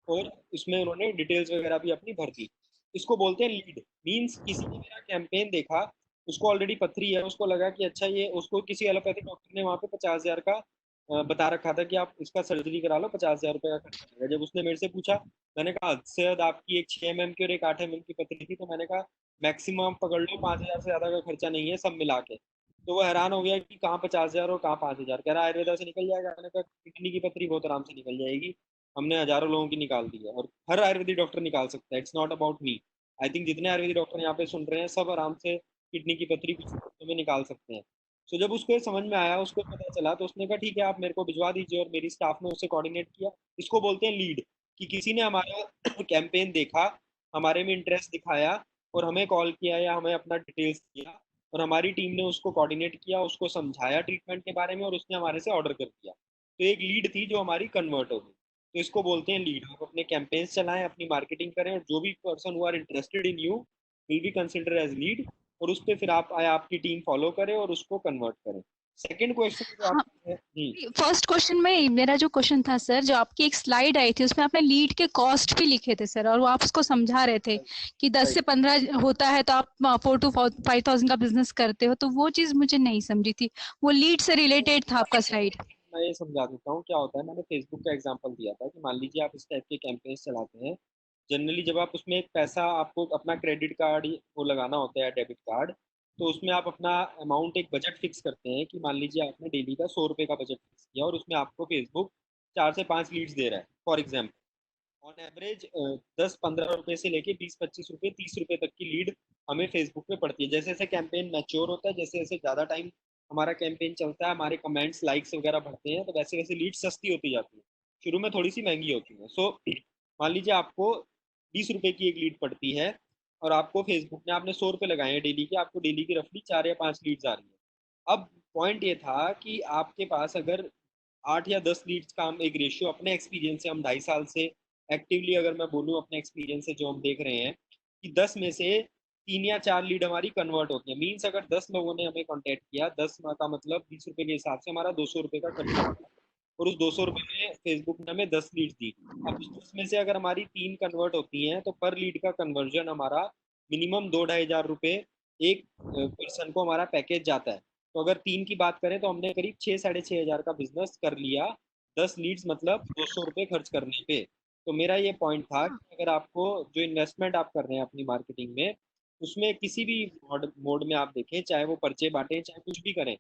और उसमें उन्होंने डिटेल्स वगैरह भी अपनी भर दी। इसको बोलते हैं लीड। मींस किसी ने मेरा कैंपेन देखा, उसको ऑलरेडी पथरी है, उसको लगा कि अच्छा ये, उसको किसी एलोपैथिक डॉक्टर ने वहां पे 50,000 का बता रखा था कि आप इसका सर्जरी करा लो, 50,000 रुपये का खर्चा आएगा। जब उसने मेरे से पूछा, मैंने कहा शायद आपकी एक 6 mm की और एक 8 mm की पथरी थी, तो मैंने कहा मैक्सिमम पकड़ लो 5,000 से ज्यादा का खर्चा नहीं है सब मिला के। तो वो हैरान हो गया कि कहाँ 50,000 और कहाँ 5,000, कह रहा आयुर्वेदा से निकल जाएगा। मैंने कहा किडनी की पथरी बहुत आराम से निकल जाएगी, हमने हजारों लोगों की निकाल दी है, और हर आयुर्वेदिक डॉक्टर निकाल सकता है। It's not about me. I think जितने आयुर्वेदिक डॉक्टर यहाँ पे सुन रहे हैं, सब आराम से किडनी की पथरी कुछ हफ्तों में निकाल सकते हैं। सो जब उसको ये समझ में आया, उसको पता चला, तो उसने कहा ठीक है आप मेरे को भिजवा दीजिए, और मेरी स्टाफ ने उससे कोऑर्डिनेट किया। इसको बोलते हैं लीड, कि किसी ने हमारा कैंपेन देखा, हमारे में इंटरेस्ट दिखाया, और हमें कॉल किया या हमें अपना डिटेल्स दिया, और हमारी टीम ने उसको कोऑर्डिनेट किया, उसको समझाया ट्रीटमेंट के बारे में, और उसने हमारे से ऑर्डर कर दिया। तो एक लीड थी जो हमारी कन्वर्ट हो गई। तो इसको बोलते हैं लीड। आप अपने कैंपेन्स चलाएं, अपनी मार्केटिंग करें, और जो भी person who are interested in you will be consider as lead, और उस पर फिर आप आपकी टीम फॉलो करे और उसको कन्वर्ट करें। सेकंड क्वेश्चन जो हाँ। आपका है, फर्स्ट क्वेश्चन में मेरा जो क्वेश्चन था सर, जो आपकी एक स्लाइड आई थी उसमें आपने लीड के कॉस्ट भी लिखे थे सर, और वो आप उसको समझा रहे थे कि 10 से 15 होता है तो आप 4 to 5,000 का बिजनेस करते हो, तो वो चीज मुझे नहीं समझी थी। वो लीड से रिलेटेड था आपका स्लाइड। मैं ये समझा देता हूँ क्या होता है। मैंने फेसबुक का एग्जांपल दिया था कि मान लीजिए आप इस टाइप के कैंपेन्स चलाते हैं। जनरली जब आप उसमें एक पैसा, आपको अपना क्रेडिट कार्ड वो लगाना होता है, डेबिट कार्ड, तो उसमें आप अपना अमाउंट, एक बजट फिक्स करते हैं कि मान लीजिए आपने डेली का 100 रुपये का बजट फिक्स किया, और उसमें आपको फेसबुक 4 से 5 लीड्स दे रहा है फॉर एग्जाम्पल। ऑन एवरेज 10-15 रुपए से लेके 20-25 रुपए 30 रुपए तक की लीड हमें फेसबुक पे पड़ती है। जैसे जैसे कैंपेन मैच्योर होता है, जैसे जैसे ज़्यादा टाइम हमारा कैंपेन चलता है, हमारे कमेंट्स लाइक्स वगैरह बढ़ते हैं, तो वैसे वैसे लीड सस्ती होती जाती है। शुरू में थोड़ी सी महंगी होती है। सो मान लीजिए आपको 20 रुपए की एक लीड पड़ती है, और आपको फेसबुक ने, आपने 100 रुपये लगाए हैं डेली के, आपको डेली की रफली 4 या 5 लीड्स आ रही है। अब पॉइंट ये था कि आपके पास अगर 8 या 10 लीड्स का, हम एक रेशियो अपने एक्सपीरियंस से, हम 2.5 साल से एक्टिवली अगर मैं बोलूँ अपने एक्सपीरियंस से जो हम देख रहे हैं, कि 10 में से 3 या 4 लीड हमारी कन्वर्ट होती है। मीन्स अगर 10 लोगों ने हमें कांटेक्ट किया, 10 का मतलब 20 रुपए के हिसाब से हमारा 200 रुपये का खर्चा होगा, और उस 200 रुपये में फेसबुक ने हमें 10 लीड्स दी। अब उस 10 में से अगर हमारी 3 कन्वर्ट होती हैं, तो पर लीड का कन्वर्जन हमारा मिनिमम 2-2.5 हज़ार रुपये एक पर्सन को हमारा पैकेज जाता है। तो अगर 3 की बात करें तो हमने करीब 6-6.5 हज़ार का बिजनेस कर लिया, 10 लीड्स मतलब 200 रुपये खर्च करने पे। तो मेरा ये पॉइंट था कि अगर आपको जो इन्वेस्टमेंट आप कर रहे हैं अपनी मार्केटिंग में, उसमें किसी भी मोड मोड में आप देखें, चाहे वो पर्चे बांटें, चाहे कुछ भी करें,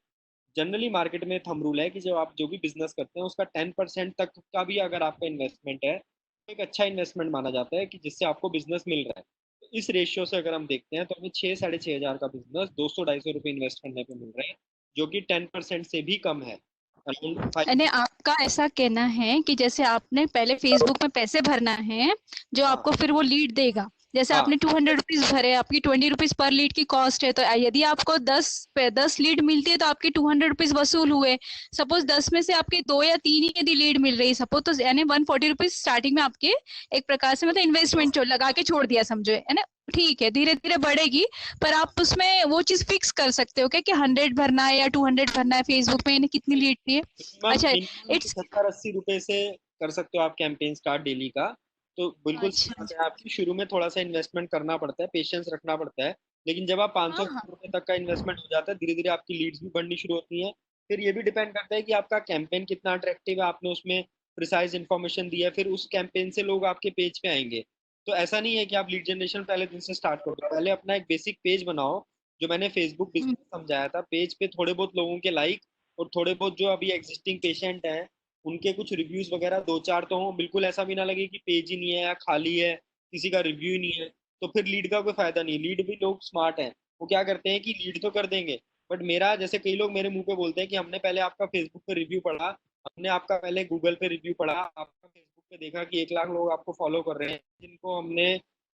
जनरली मार्केट में थंब रूल है कि जब आप जो भी बिजनेस करते हैं उसका 10% तक का भी अगर आपका इन्वेस्टमेंट है तो एक अच्छा इन्वेस्टमेंट माना जाता है कि जिससे आपको बिजनेस मिल रहा है। तो इस रेशियो से अगर हम देखते हैं तो हमें 6-6.5 हज़ार का बिजनेस 200-250 रुपये इन्वेस्ट करने पे मिल रहे हैं, जो कि 10% से भी कम है। अराउंड यानी आपका ऐसा कहना है कि जैसे आपने पहले फेसबुक में पैसे भरना है, जो हाँ आपको फिर वो लीड देगा। जैसे हाँ आपने 200 रुपीज भरे, आपकी 20 रुपीज पर लीड की कॉस्ट है, तो यदि आपको 10 लीड मिलती है तो आपके 200 रुपीज वसूल हुए। सपोज 10 में से आपके 2 या 3 ही यदि लीड मिल रही है सपोज, तो यानी 140 रुपीज स्टार्टिंग में आपके एक प्रकार से मतलब इन्वेस्टमेंट लगा के छोड़ दिया समझो, है ना। ठीक है, धीरे धीरे बढ़ेगी, पर आप उसमें वो चीज फिक्स कर सकते हो क्या कि 100 भरना है या 200 भरना है, फेसबुक में यानी कितनी लीड थी। मिनिमम अच्छा, मिनिमम इट्स 70-80 रुपए से कर सकते हो आप कैंपेन स्टार्ट डेली का। तो बिल्कुल सही अच्छा बात है आपकी, शुरू में थोड़ा सा इन्वेस्टमेंट करना पड़ता है, पेशेंस रखना पड़ता है, लेकिन जब आप हाँ 500 हाँ रुपए तक का इन्वेस्टमेंट हो जाता है, धीरे धीरे आपकी लीड्स भी बढ़नी शुरू होती हैं। फिर ये भी डिपेंड करता है कि आपका कैंपेन कितना अट्रैक्टिव है, आपने उसमें प्रिसाइज इन्फॉर्मेशन दी है, फिर उस कैंपेन से लोग आपके पेज पे आएंगे। तो ऐसा नहीं है कि आप लीड जनरेशन पहले दिन से स्टार्ट कर दो, पहले अपना एक बेसिक पेज बनाओ, जो मैंने फेसबुक हम्म, बिजनेस समझाया था। पेज पे थोड़े बहुत लोगों के लाइक और थोड़े बहुत जो अभी एग्जिस्टिंग पेशेंट हैं उनके कुछ रिव्यूज वगैरह 2-4 तो हों, बिल्कुल ऐसा भी ना लगे कि पेज ही नहीं है या खाली है, किसी का रिव्यू ही नहीं है, तो फिर लीड का कोई फायदा नहीं। लीड भी लोग स्मार्ट हैं, वो क्या करते हैं कि लीड तो कर देंगे, बट मेरा जैसे कई लोग मेरे मुंह पे बोलते हैं कि हमने पहले आपका फेसबुक पे रिव्यू पढ़ा, हमने आपका पहले गूगल पे रिव्यू पढ़ा, आपका फेसबुक पे देखा कि 1 लाख लोग आपको फॉलो कर रहे हैं, जिनको हमने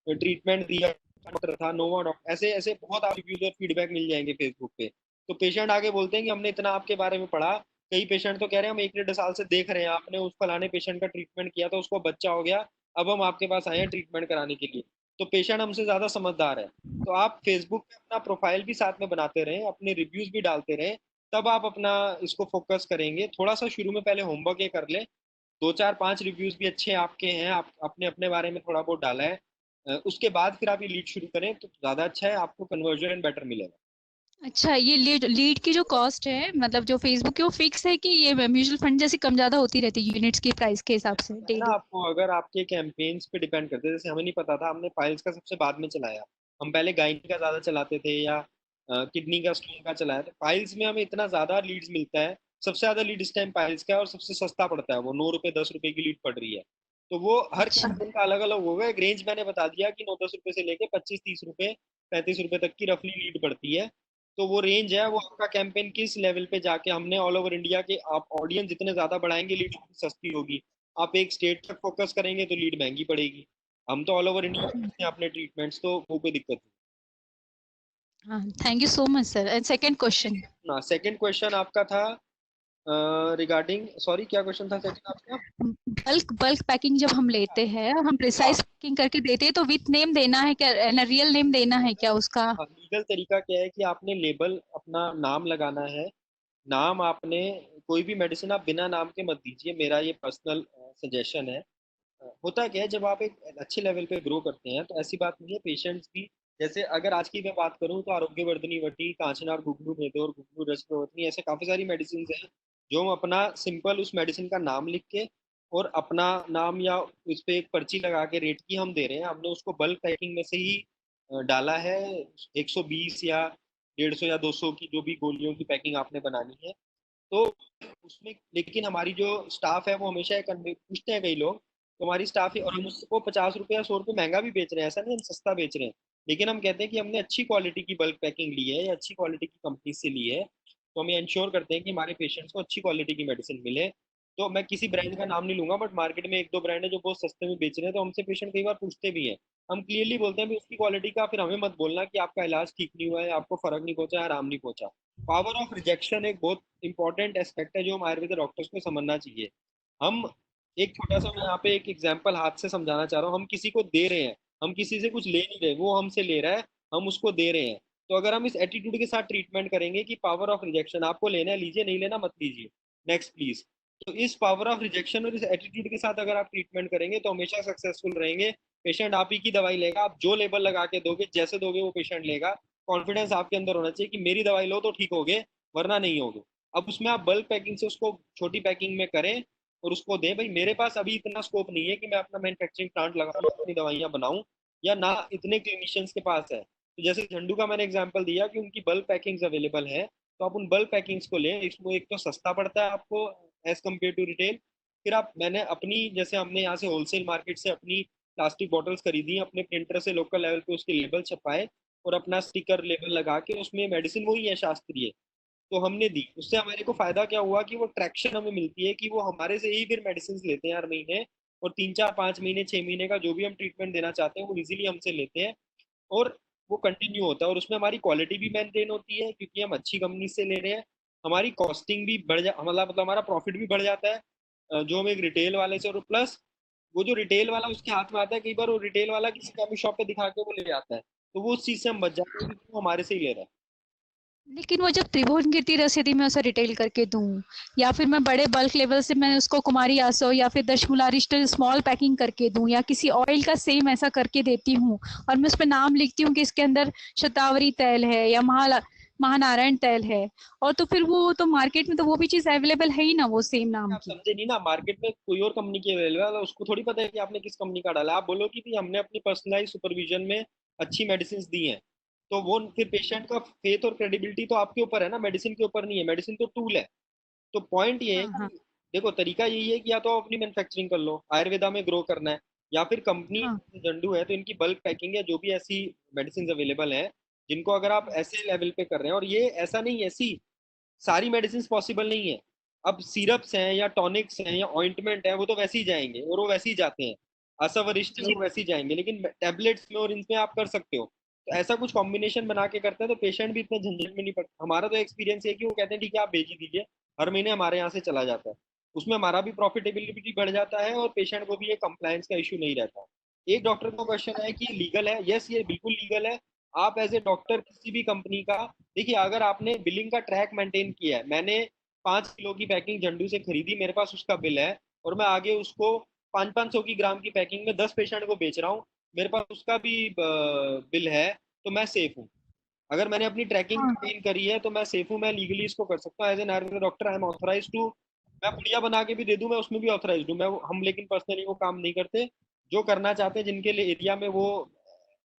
ट्रीटमेंट दिया, डॉक्टर था नोवा डॉक्टर, ऐसे ऐसे बहुत आप रिव्यूज और फीडबैक मिल जाएंगे फेसबुक पे। तो पेशेंट आगे बोलते हैं कि हमने इतना आपके बारे में पढ़ा। कई पेशेंट तो कह रहे हैं हम 1-1.5 साल से देख रहे हैं, आपने उस फलाने पेशेंट का ट्रीटमेंट किया था, उसको बच्चा हो गया, अब हम आपके पास आए हैं ट्रीटमेंट कराने के लिए। तो पेशेंट हमसे ज्यादा समझदार है। तो आप फेसबुक पे अपना प्रोफाइल भी साथ में बनाते रहें, अपने रिव्यूज भी डालते रहें, तब आप अपना इसको फोकस करेंगे। थोड़ा सा शुरू में पहले होमवर्क ये कर ले, 2-4-5 रिव्यूज भी अच्छे आपके हैं, आप अपने अपने बारे में थोड़ा बहुत डाला है, उसके बाद फिर आप ये लीड शुरू करें तो ज्यादा अच्छा है, आपको कन्वर्जन बेटर मिलेगा। अच्छा, ये लीड लीड की जो कॉस्ट है मतलब जो फेसबुक की, वो फिक्स है कि ये म्यूचुअल फंड जैसी कम ज्यादा होती रहती है यूनिट्स की प्राइस के हिसाब से है ना, डेली। आपको अगर आपके कैंपेन्स पे डिपेंड करते हैं, जैसे हमें नहीं पता था, हमने फाइल्स का सबसे बाद में चलाया, हम पहले गायनी का ज्यादा चलाते थे या किडनी का स्टोन का चलाया, तो फाइल्स में हमें इतना ज्यादा लीड्स मिलता है। सबसे ज्यादा लीड इस टाइम फाइल्स का है और सबसे सस्ता पड़ता है, वो 9 रुपए 10 रुपए की लीड पड़ रही है। तो वो हर अच्छा कैंपेन का अलग अलग होगा, एक रेंज मैंने बता दिया कि 9-10 रुपए से लेके 25-30 रुपए 35 रुपए तक की रफली लीड पड़ती है। तो वो रेंज है, वो आपका कैंपेन किस लेवल पे जाके, हमने ऑल ओवर इंडिया के, आप ऑडियंस जितने ज्यादा बढ़ाएंगे लीड सस्ती होगी। आप एक स्टेट तक फोकस करेंगे तो लीड महंगी पड़ेगी। हम तो ऑल ओवर इंडिया करते हैं अपने ट्रीटमेंट्स, तो वो कोई दिक्कत नहीं। हाँ, thank you so much sir. And second question, ना सेकंड क्वेश्चन आपका था रिगार्डिंग, सॉरी क्या क्वेश्चन था सेकंड आपका? बल्क बल्क पैकिंग जब हम लेते हैं, हम हाँ प्रिसाइज पैकिंग करके देते हैं, तो विथ नेम देना है क्या, रियल नेम देना है क्या उसका। लीगल तरीका क्या है कि आपने लेबल अपना नाम लगाना है। नाम आपने, कोई भी मेडिसिन आप बिना नाम के मत दीजिए, मेरा ये पर्सनल सजेशन है। होता क्या है, जब आप एक अच्छे लेवल पे ग्रो करते हैं तो ऐसी बात नहीं है, पेशेंट्स भी, जैसे अगर आज की मैं बात करूं तो आरोग्यवर्धनी वटी, कांचनार गुगलू मेदोर गुगलू रस प्रवर्तनी, ऐसे काफी सारी मेडिसिन हैं जो हम अपना सिंपल उस मेडिसिन का नाम लिख के और अपना नाम या उस पे एक पर्ची लगा के रेट की हम दे रहे हैं। हमने उसको बल्क पैकिंग में से ही डाला है। 120 या 150 या 200 की जो भी गोलियों की पैकिंग आपने बनानी है, तो उसमें लेकिन हमारी जो स्टाफ है वो हमेशा पूछते हैं कई लोग, तो हमारी स्टाफ ही, और हम उसको 50 रुपये या 100 रुपये महंगा भी बेच रहे हैं, ऐसा नहीं हम सस्ता बेच रहे हैं, लेकिन हम कहते हैं कि हमने अच्छी क्वालिटी की बल्क पैकिंग ली है या अच्छी क्वालिटी की कंपनी से ली है, तो हम ये इंश्योर करते हैं कि हमारे पेशेंट्स को अच्छी क्वालिटी की मेडिसिन मिले। तो मैं किसी ब्रांड का नाम नहीं लूंगा, बट मार्केट में 1-2 ब्रांड है जो बहुत सस्ते में बेच रहे हैं, तो हमसे पेशेंट कई बार पूछते भी हैं, हम क्लियरली बोलते हैं भी उसकी क्वालिटी का फिर हमें मत बोलना कि आपका इलाज ठीक नहीं हुआ है, आपको फर्क नहीं पहुंचा, आराम नहीं पहुंचा। पावर ऑफ रिजेक्शन एक बहुत इंपॉर्टेंट एस्पेक्ट है जो हम आयुर्वेद डॉक्टर्स को समझना चाहिए। हम एक छोटा सा, मैं यहाँ पे एक एग्जांपल हाथ से समझाना चाह रहा हूँ, हम किसी को दे रहे हैं, हम किसी से कुछ ले नहीं रहे, वो हमसे ले रहा है, हम उसको दे रहे हैं। तो अगर हम इस एटीट्यूड के साथ ट्रीटमेंट करेंगे कि पावर ऑफ रिजेक्शन, आपको लेना है लीजिए, नहीं लेना मत लीजिए, नेक्स्ट प्लीज, तो इस पावर ऑफ रिजेक्शन और इस एटीट्यूड के साथ अगर आप ट्रीटमेंट करेंगे तो हमेशा सक्सेसफुल रहेंगे। पेशेंट आप ही की दवाई लेगा, आप जो लेबल लगा के दोगे, जैसे दोगे वो पेशेंट लेगा। कॉन्फिडेंस आपके अंदर होना चाहिए कि मेरी दवाई लो तो ठीक होगे, वरना नहीं होगे। अब उसमें आप बल्क पैकिंग से उसको छोटी पैकिंग में करें और उसको दें। भाई मेरे पास अभी इतना स्कोप नहीं है कि मैं अपना मैन्युफैक्चरिंग प्लांट लगाऊं, अपनी दवाइयां बनाऊं, या ना इतने क्लिनिशियंस के पास है। तो जैसे झंडू का मैंने एग्जांपल दिया कि उनकी बल्क पैकिंग्स अवेलेबल है, तो आप उन बल्क पैकिंग्स को लें। इसको एक तो सस्ता पड़ता है आपको एज कम्पेयर टू रिटेल। फिर आप, मैंने अपनी, जैसे हमने यहाँ से होलसेल मार्केट से अपनी प्लास्टिक बॉटल्स खरीदी, अपने प्रिंटर से लोकल लेवल पे उसके लेबल छपाए और अपना स्टिकर लेबल लगा के उसमें मेडिसिन वही है शास्त्रीय, तो हमने दी। उससे हमारे को फायदा क्या हुआ कि वो ट्रैक्शन हमें मिलती है कि वो हमारे से ही फिर मेडिसिन लेते हैं हर महीने, और 3 4 5 महीने 6 महीने का जो भी हम ट्रीटमेंट देना चाहते हैं वो इजीली हमसे लेते हैं, और वो कंटिन्यू होता है। और उसमें हमारी क्वालिटी भी मेंटेन होती है क्योंकि हम अच्छी कंपनी से ले रहे हैं। हमारी कॉस्टिंग भी बढ़ जा मतलब हमारा प्रॉफिट भी बढ़ जाता है जो हम एक रिटेल वाले से। और प्लस वो जो रिटेल वाला उसके हाथ में आता है, कई बार वो रिटेल वाला किसी कॉफी शॉप पे दिखा के वो ले आता है, तो वो उस चीज से हम बच जाते हैं क्योंकि वो हमारे से ही ले रहा है। लेकिन वो जब त्रिभुवन कीर्ति रसीदी में उसे रिटेल करके दूं, या फिर मैं बड़े बल्क लेवल से मैं उसको कुमारी आसो या फिर दशमूला अरिस्टल स्मॉल पैकिंग करके दूं, या किसी ऑयल का सेम ऐसा करके देती हूँ और मैं उस पर नाम लिखती हूँ कि इसके अंदर शतावरी तेल है या महानारायण तेल है, और तो फिर वो तो मार्केट में तो वो भी चीज अवेलेबल है ही ना वो सेम नाम आप की। समझे नहीं ना, मार्केट में कोई और कंपनी की अवेलेबल है, उसको थोड़ी पता है कि आपने किस कंपनी का डाला। आप बोलो कि भी हमने अपनी पर्सनलाइज सुपरविजन में अच्छी मेडिसिन दी हैं, तो वो फिर पेशेंट का फेथ और क्रेडिबिलिटी तो आपके ऊपर है ना, मेडिसिन के ऊपर नहीं है। मेडिसिन तो टूल है। तो पॉइंट ये है हाँ हाँ कि देखो, तरीका यही है कि या तो आप अपनी मैन्युफैक्चरिंग कर लो, आयुर्वेदा में ग्रो करना है, या फिर कंपनी हाँ जंडू है तो इनकी बल्क पैकिंग है, जो भी ऐसी मेडिसिन अवेलेबल है जिनको अगर आप ऐसे लेवल पे कर रहे हैं। और ये ऐसा नहीं, ऐसी सारी मेडिसिन पॉसिबल नहीं है। अब सिरप्स हैं या टॉनिक्स हैं या ऑइंटमेंट है, वो तो वैसे ही जाएंगे और वो वैसे ही जाते हैं। असवरिष्ट है जी। वो वैसे ही जाएंगे, लेकिन टैबलेट्स में और इनमें आप कर सकते हो। तो ऐसा कुछ कॉम्बिनेशन बना के करते हैं तो पेशेंट भी इतने झंझट में नहीं पड़ता। हमारा तो एक्सपीरियंस है कि वो कहते हैं ठीक है आप भेज ही दीजिए, हर महीने हमारे यहाँ से चला जाता है। उसमें हमारा भी प्रॉफिटेबिलिटी बढ़ जाता है और पेशेंट को भी ये कंप्लायंस का इशू नहीं रहता। एक डॉक्टर का क्वेश्चन है कि लीगल है। यस, ये बिल्कुल लीगल है। आप एज ए डॉक्टर किसी भी कंपनी का, देखिए अगर आपने बिलिंग का ट्रैक मेंटेन किया है, मैंने 5 किलो की पैकिंग झंडू से खरीदी, मेरे पास उसका बिल है, और मैं आगे उसको 500 की ग्राम की पैकिंग में 10 पेशेंट को बेच रहा हूँ, मेरे पास उसका भी बिल है, तो मैं सेफ हूँ। अगर मैंने अपनी ट्रैकिंग हाँ मेंटेन करी है तो मैं सेफ हूँ, मैं लीगली इसको कर सकता हूँ। As an Ayurveda doctor I am authorise to, मैं पुड़िया बना के भी दे दूं, मैं उसमें भी ऑथराइज हूँ। हम लेकिन पर्सनली वो काम नहीं करते। जो करना चाहते हैं, जिनके लिए एरिया में वो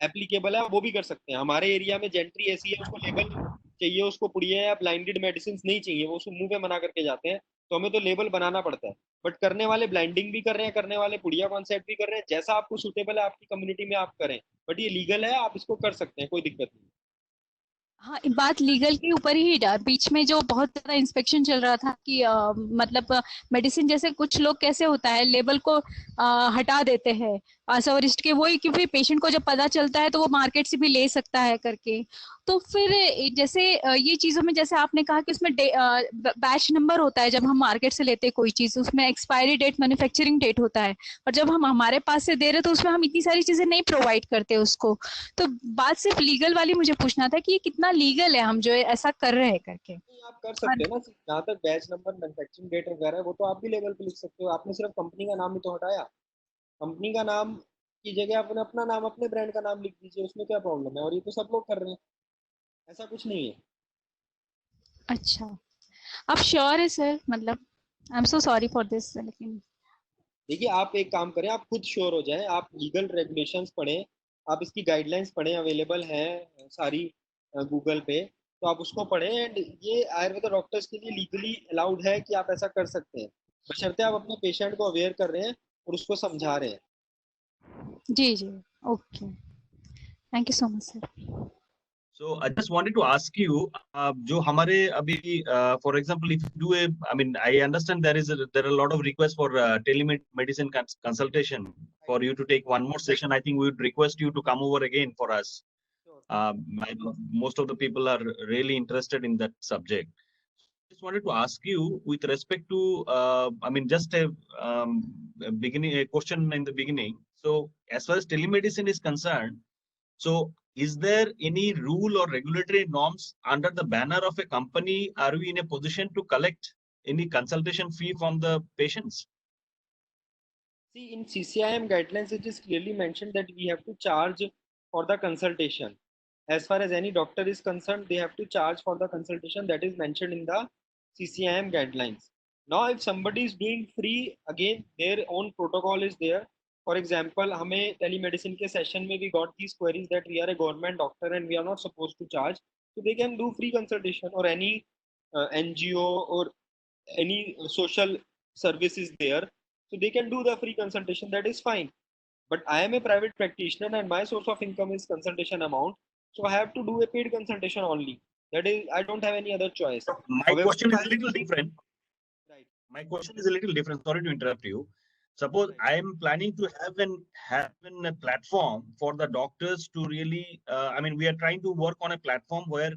एप्लीकेबल है, वो भी कर सकते हैं। हमारे एरिया में जेंट्री ऐसी है, उसको लेबल चाहिए, उसको पुड़िया या ब्लाइंडेड मेडिसिन नहीं चाहिए, वो उसको मुंह पे मना करके जाते हैं, तो हमें तो लेबल बनाना पड़ता है। बट करने वाले ब्लाइंडिंग भी कर रहे हैं, करने वाले पुड़िया कॉन्सेप्ट भी कर रहे हैं, जैसा आपको सूटेबल है आपकी कम्युनिटी में आप करें। बट ये लीगल है, आप इसको कर सकते हैं, कोई दिक्कत नहीं। हाँ, बात लीगल के ऊपर ही बीच में जो बहुत ज्यादा इंस्पेक्शन चल रहा था कि मतलब मेडिसिन जैसे कुछ लोग कैसे होता है लेबल को हटा देते हैं असवरिष्ट के, वही क्योंकि पेशेंट को जब पता चलता है तो वो मार्केट से भी ले सकता है करके। तो फिर जैसे ये चीजों में जैसे आपने कहा कि उसमें बैच नंबर होता है, जब हम मार्केट से लेते हैं कोई चीज उसमें एक्सपायरी डेट मैन्युफैक्चरिंग डेट होता है, और जब हम हमारे पास से दे रहे तो उसमें हम इतनी सारी चीजें नहीं प्रोवाइड करते उसको। तो बात सिर्फ लीगल वाली मुझे पूछना था कि ये कितना लीगल है हम जो ऐसा कर रहे हैं करके। नहीं, आप कर और सकते हैं ना। जहाँ तक बैच नंबर मैन्युफैक्चरिंग डेट वगैरह है, वो तो आप भी लेवल पे लिख सकते हो। आपने सिर्फ कंपनी का नाम ही तो हटाया। कंपनी का नाम की जगह आपने अपना नाम, अपने ब्रांड का नाम लिख दीजिए, उसमें क्या प्रॉब्लम है। और ये तो सब लोग कर रहे हैं, ऐसा कुछ नहीं है। अच्छा, आप श्योर है सर? मतलब I am so sorry for this, लेकिन देखिए, आप एक काम करें, आप खुद श्योर हो जाएं, आप लीगल रेगुलेशंस पढ़ें, आप इसकी गाइडलाइंस पढ़ें, अवेलेबल हैं सारी गूगल पे, तो आप उसको पढ़ें। एंड ये आयुर्वेदा डॉक्टर्स के लिए लीगली अलाउड है कि आप ऐसा कर सकते हैं, बशर्ते आप अपने पेशेंट को अवेयर कर रहे हैं और उसको समझा रहे हैं। जी जी, okay, thank you so much sir. So I just wanted to ask you, जो हमारे अभी, for example, if you do a, I mean, I understand there are a lot of requests for telemedicine consultation for you to take one more session. I think we would request you to come over again for us. Most of the people are really interested in that subject. Just wanted to ask you with respect to, I mean, just a question in the beginning. So as far as telemedicine is concerned, so is there any rule or regulatory norms under the banner of a company? Are we in a position to collect any consultation fee from the patients? See, in CCIM guidelines, it is clearly mentioned that we have to charge for the consultation. as far as any doctor is concerned, they have to charge for the consultation that is mentioned in the CCIM guidelines. Now, if somebody is doing free, again, their own protocol is there. For example, हमें telemedicine के session में we got these queries that we are a government doctor and we are not supposed to charge. So they can do free consultation, or any NGO or any social service is there. So they can do the free consultation, that is fine. But I am a private practitioner and my source of income is consultation amount. So I have to do a paid consultation only. That is, I don't have any other choice. My However, question is a little different. Right. My question is a little different. Sorry to interrupt you. Suppose I am planning to have a platform for the doctors to really, I mean, we are trying to work on a platform where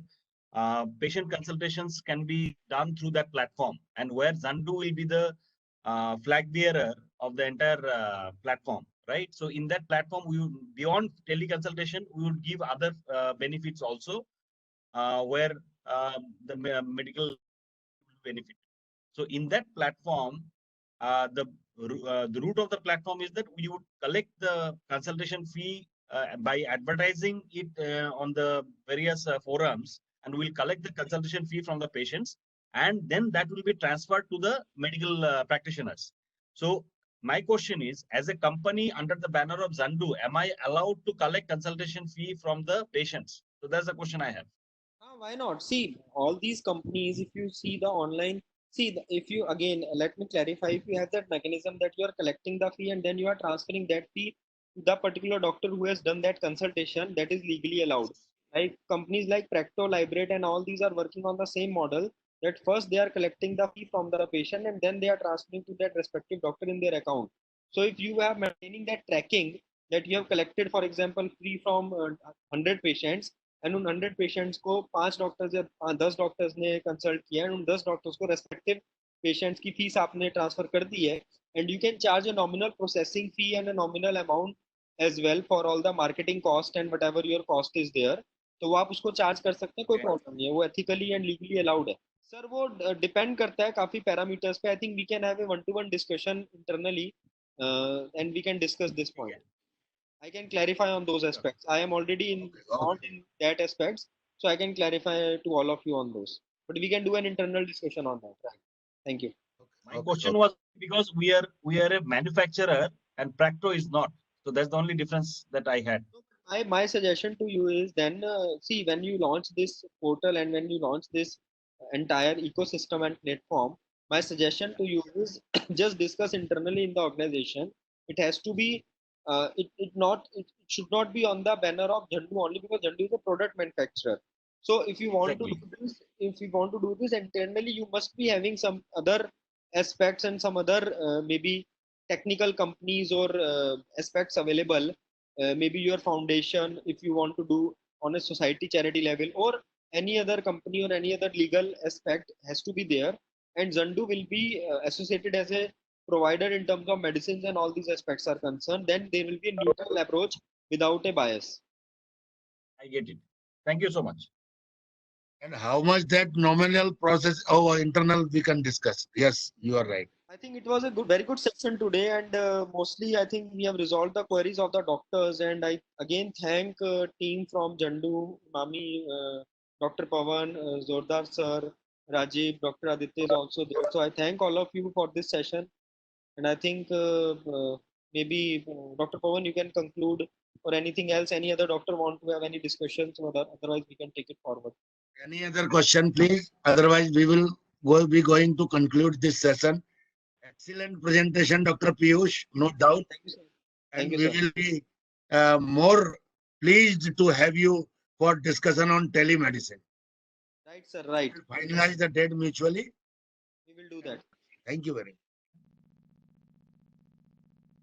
patient consultations can be done through that platform, and where Zandu will be the flag bearer of the entire platform, right? So in that platform, we would, beyond teleconsultation, we would give other benefits also, where the medical benefit. So in that platform, the root of the platform is that we would collect the consultation fee by advertising it on the various forums, and we'll collect the consultation fee from the patients, and then that will be transferred to the medical practitioners. So my question is, as a company under the banner of Zandu, am I allowed to collect consultation fee from the patients? So that's the question I have. Why not? See, all these companies, if you see the online, if you, again, let me clarify, if you have that mechanism that you are collecting the fee and then you are transferring that fee to the particular doctor who has done that consultation, that is legally allowed. Right? Companies like Practo, Librate and all these are working on the same model, that first they are collecting the fee from the patient and then they are transferring to that respective doctor in their account. So if you are maintaining that tracking that you have collected, for example, fee from 100 patients, and उन 100 patients को 5 doctors या 10 doctors ने consult किया, and उन 10 doctors को respective patients की fees आपने transfer कर दी है, and you can charge a nominal processing fee and a nominal amount as well for all the marketing cost and whatever your cost is there, तो वो आप उसको चार्ज कर सकते हैं, कोई प्रॉब्लम नहीं है, वो एथिकली एंड लीगली अलाउड है. सर वो डिपेंड करता है काफी पैरामीटर्स पे. I think we can have a 1-to-1 discussion internally and we can discuss this point. I can clarify on those aspects. I am already not in that aspects, so I can clarify to all of you on those. But we can do an internal discussion on that. Right? Thank you. My question was, because we are a manufacturer and Practo is not, so that's the only difference that I had. My suggestion to you is then see, when you launch this portal and when you launch this entire ecosystem and platform, my suggestion to you is just discuss internally in the organization. It has to be it should not be on the banner of Zandu only, because Zandu is a product manufacturer. So if you want to do this, internally, you must be having some other aspects and some other maybe technical companies or aspects available. Maybe your foundation, if you want to do on a society charity level, or any other company or any other legal aspect has to be there, and Zandu will be associated as a provider in terms of medicines and all these aspects are concerned. Then there will be a neutral approach without a bias. I get it. Thank you so much. And how much that nominal process internal we can discuss. Yes, you are right. I think it was a very good session today, and mostly I think we have resolved the queries of the doctors. And I again thank team from Zandu, Mami, Dr. Pawan, Zordar sir, Rajiv, Dr. Aditya is also there. So I thank all of you for this session. And I think maybe Dr. Pawan, you can conclude, or anything else. Any other doctor want to have any discussions? Otherwise, we can take it forward. Any other question, please? Otherwise, we will be going to conclude this session. Excellent presentation, Dr. Piyush, no doubt. Thank you, sir. And we will be more pleased to have you for discussion on telemedicine. Right, sir. Right. Finalize the date mutually. We will do that. Thank you very much.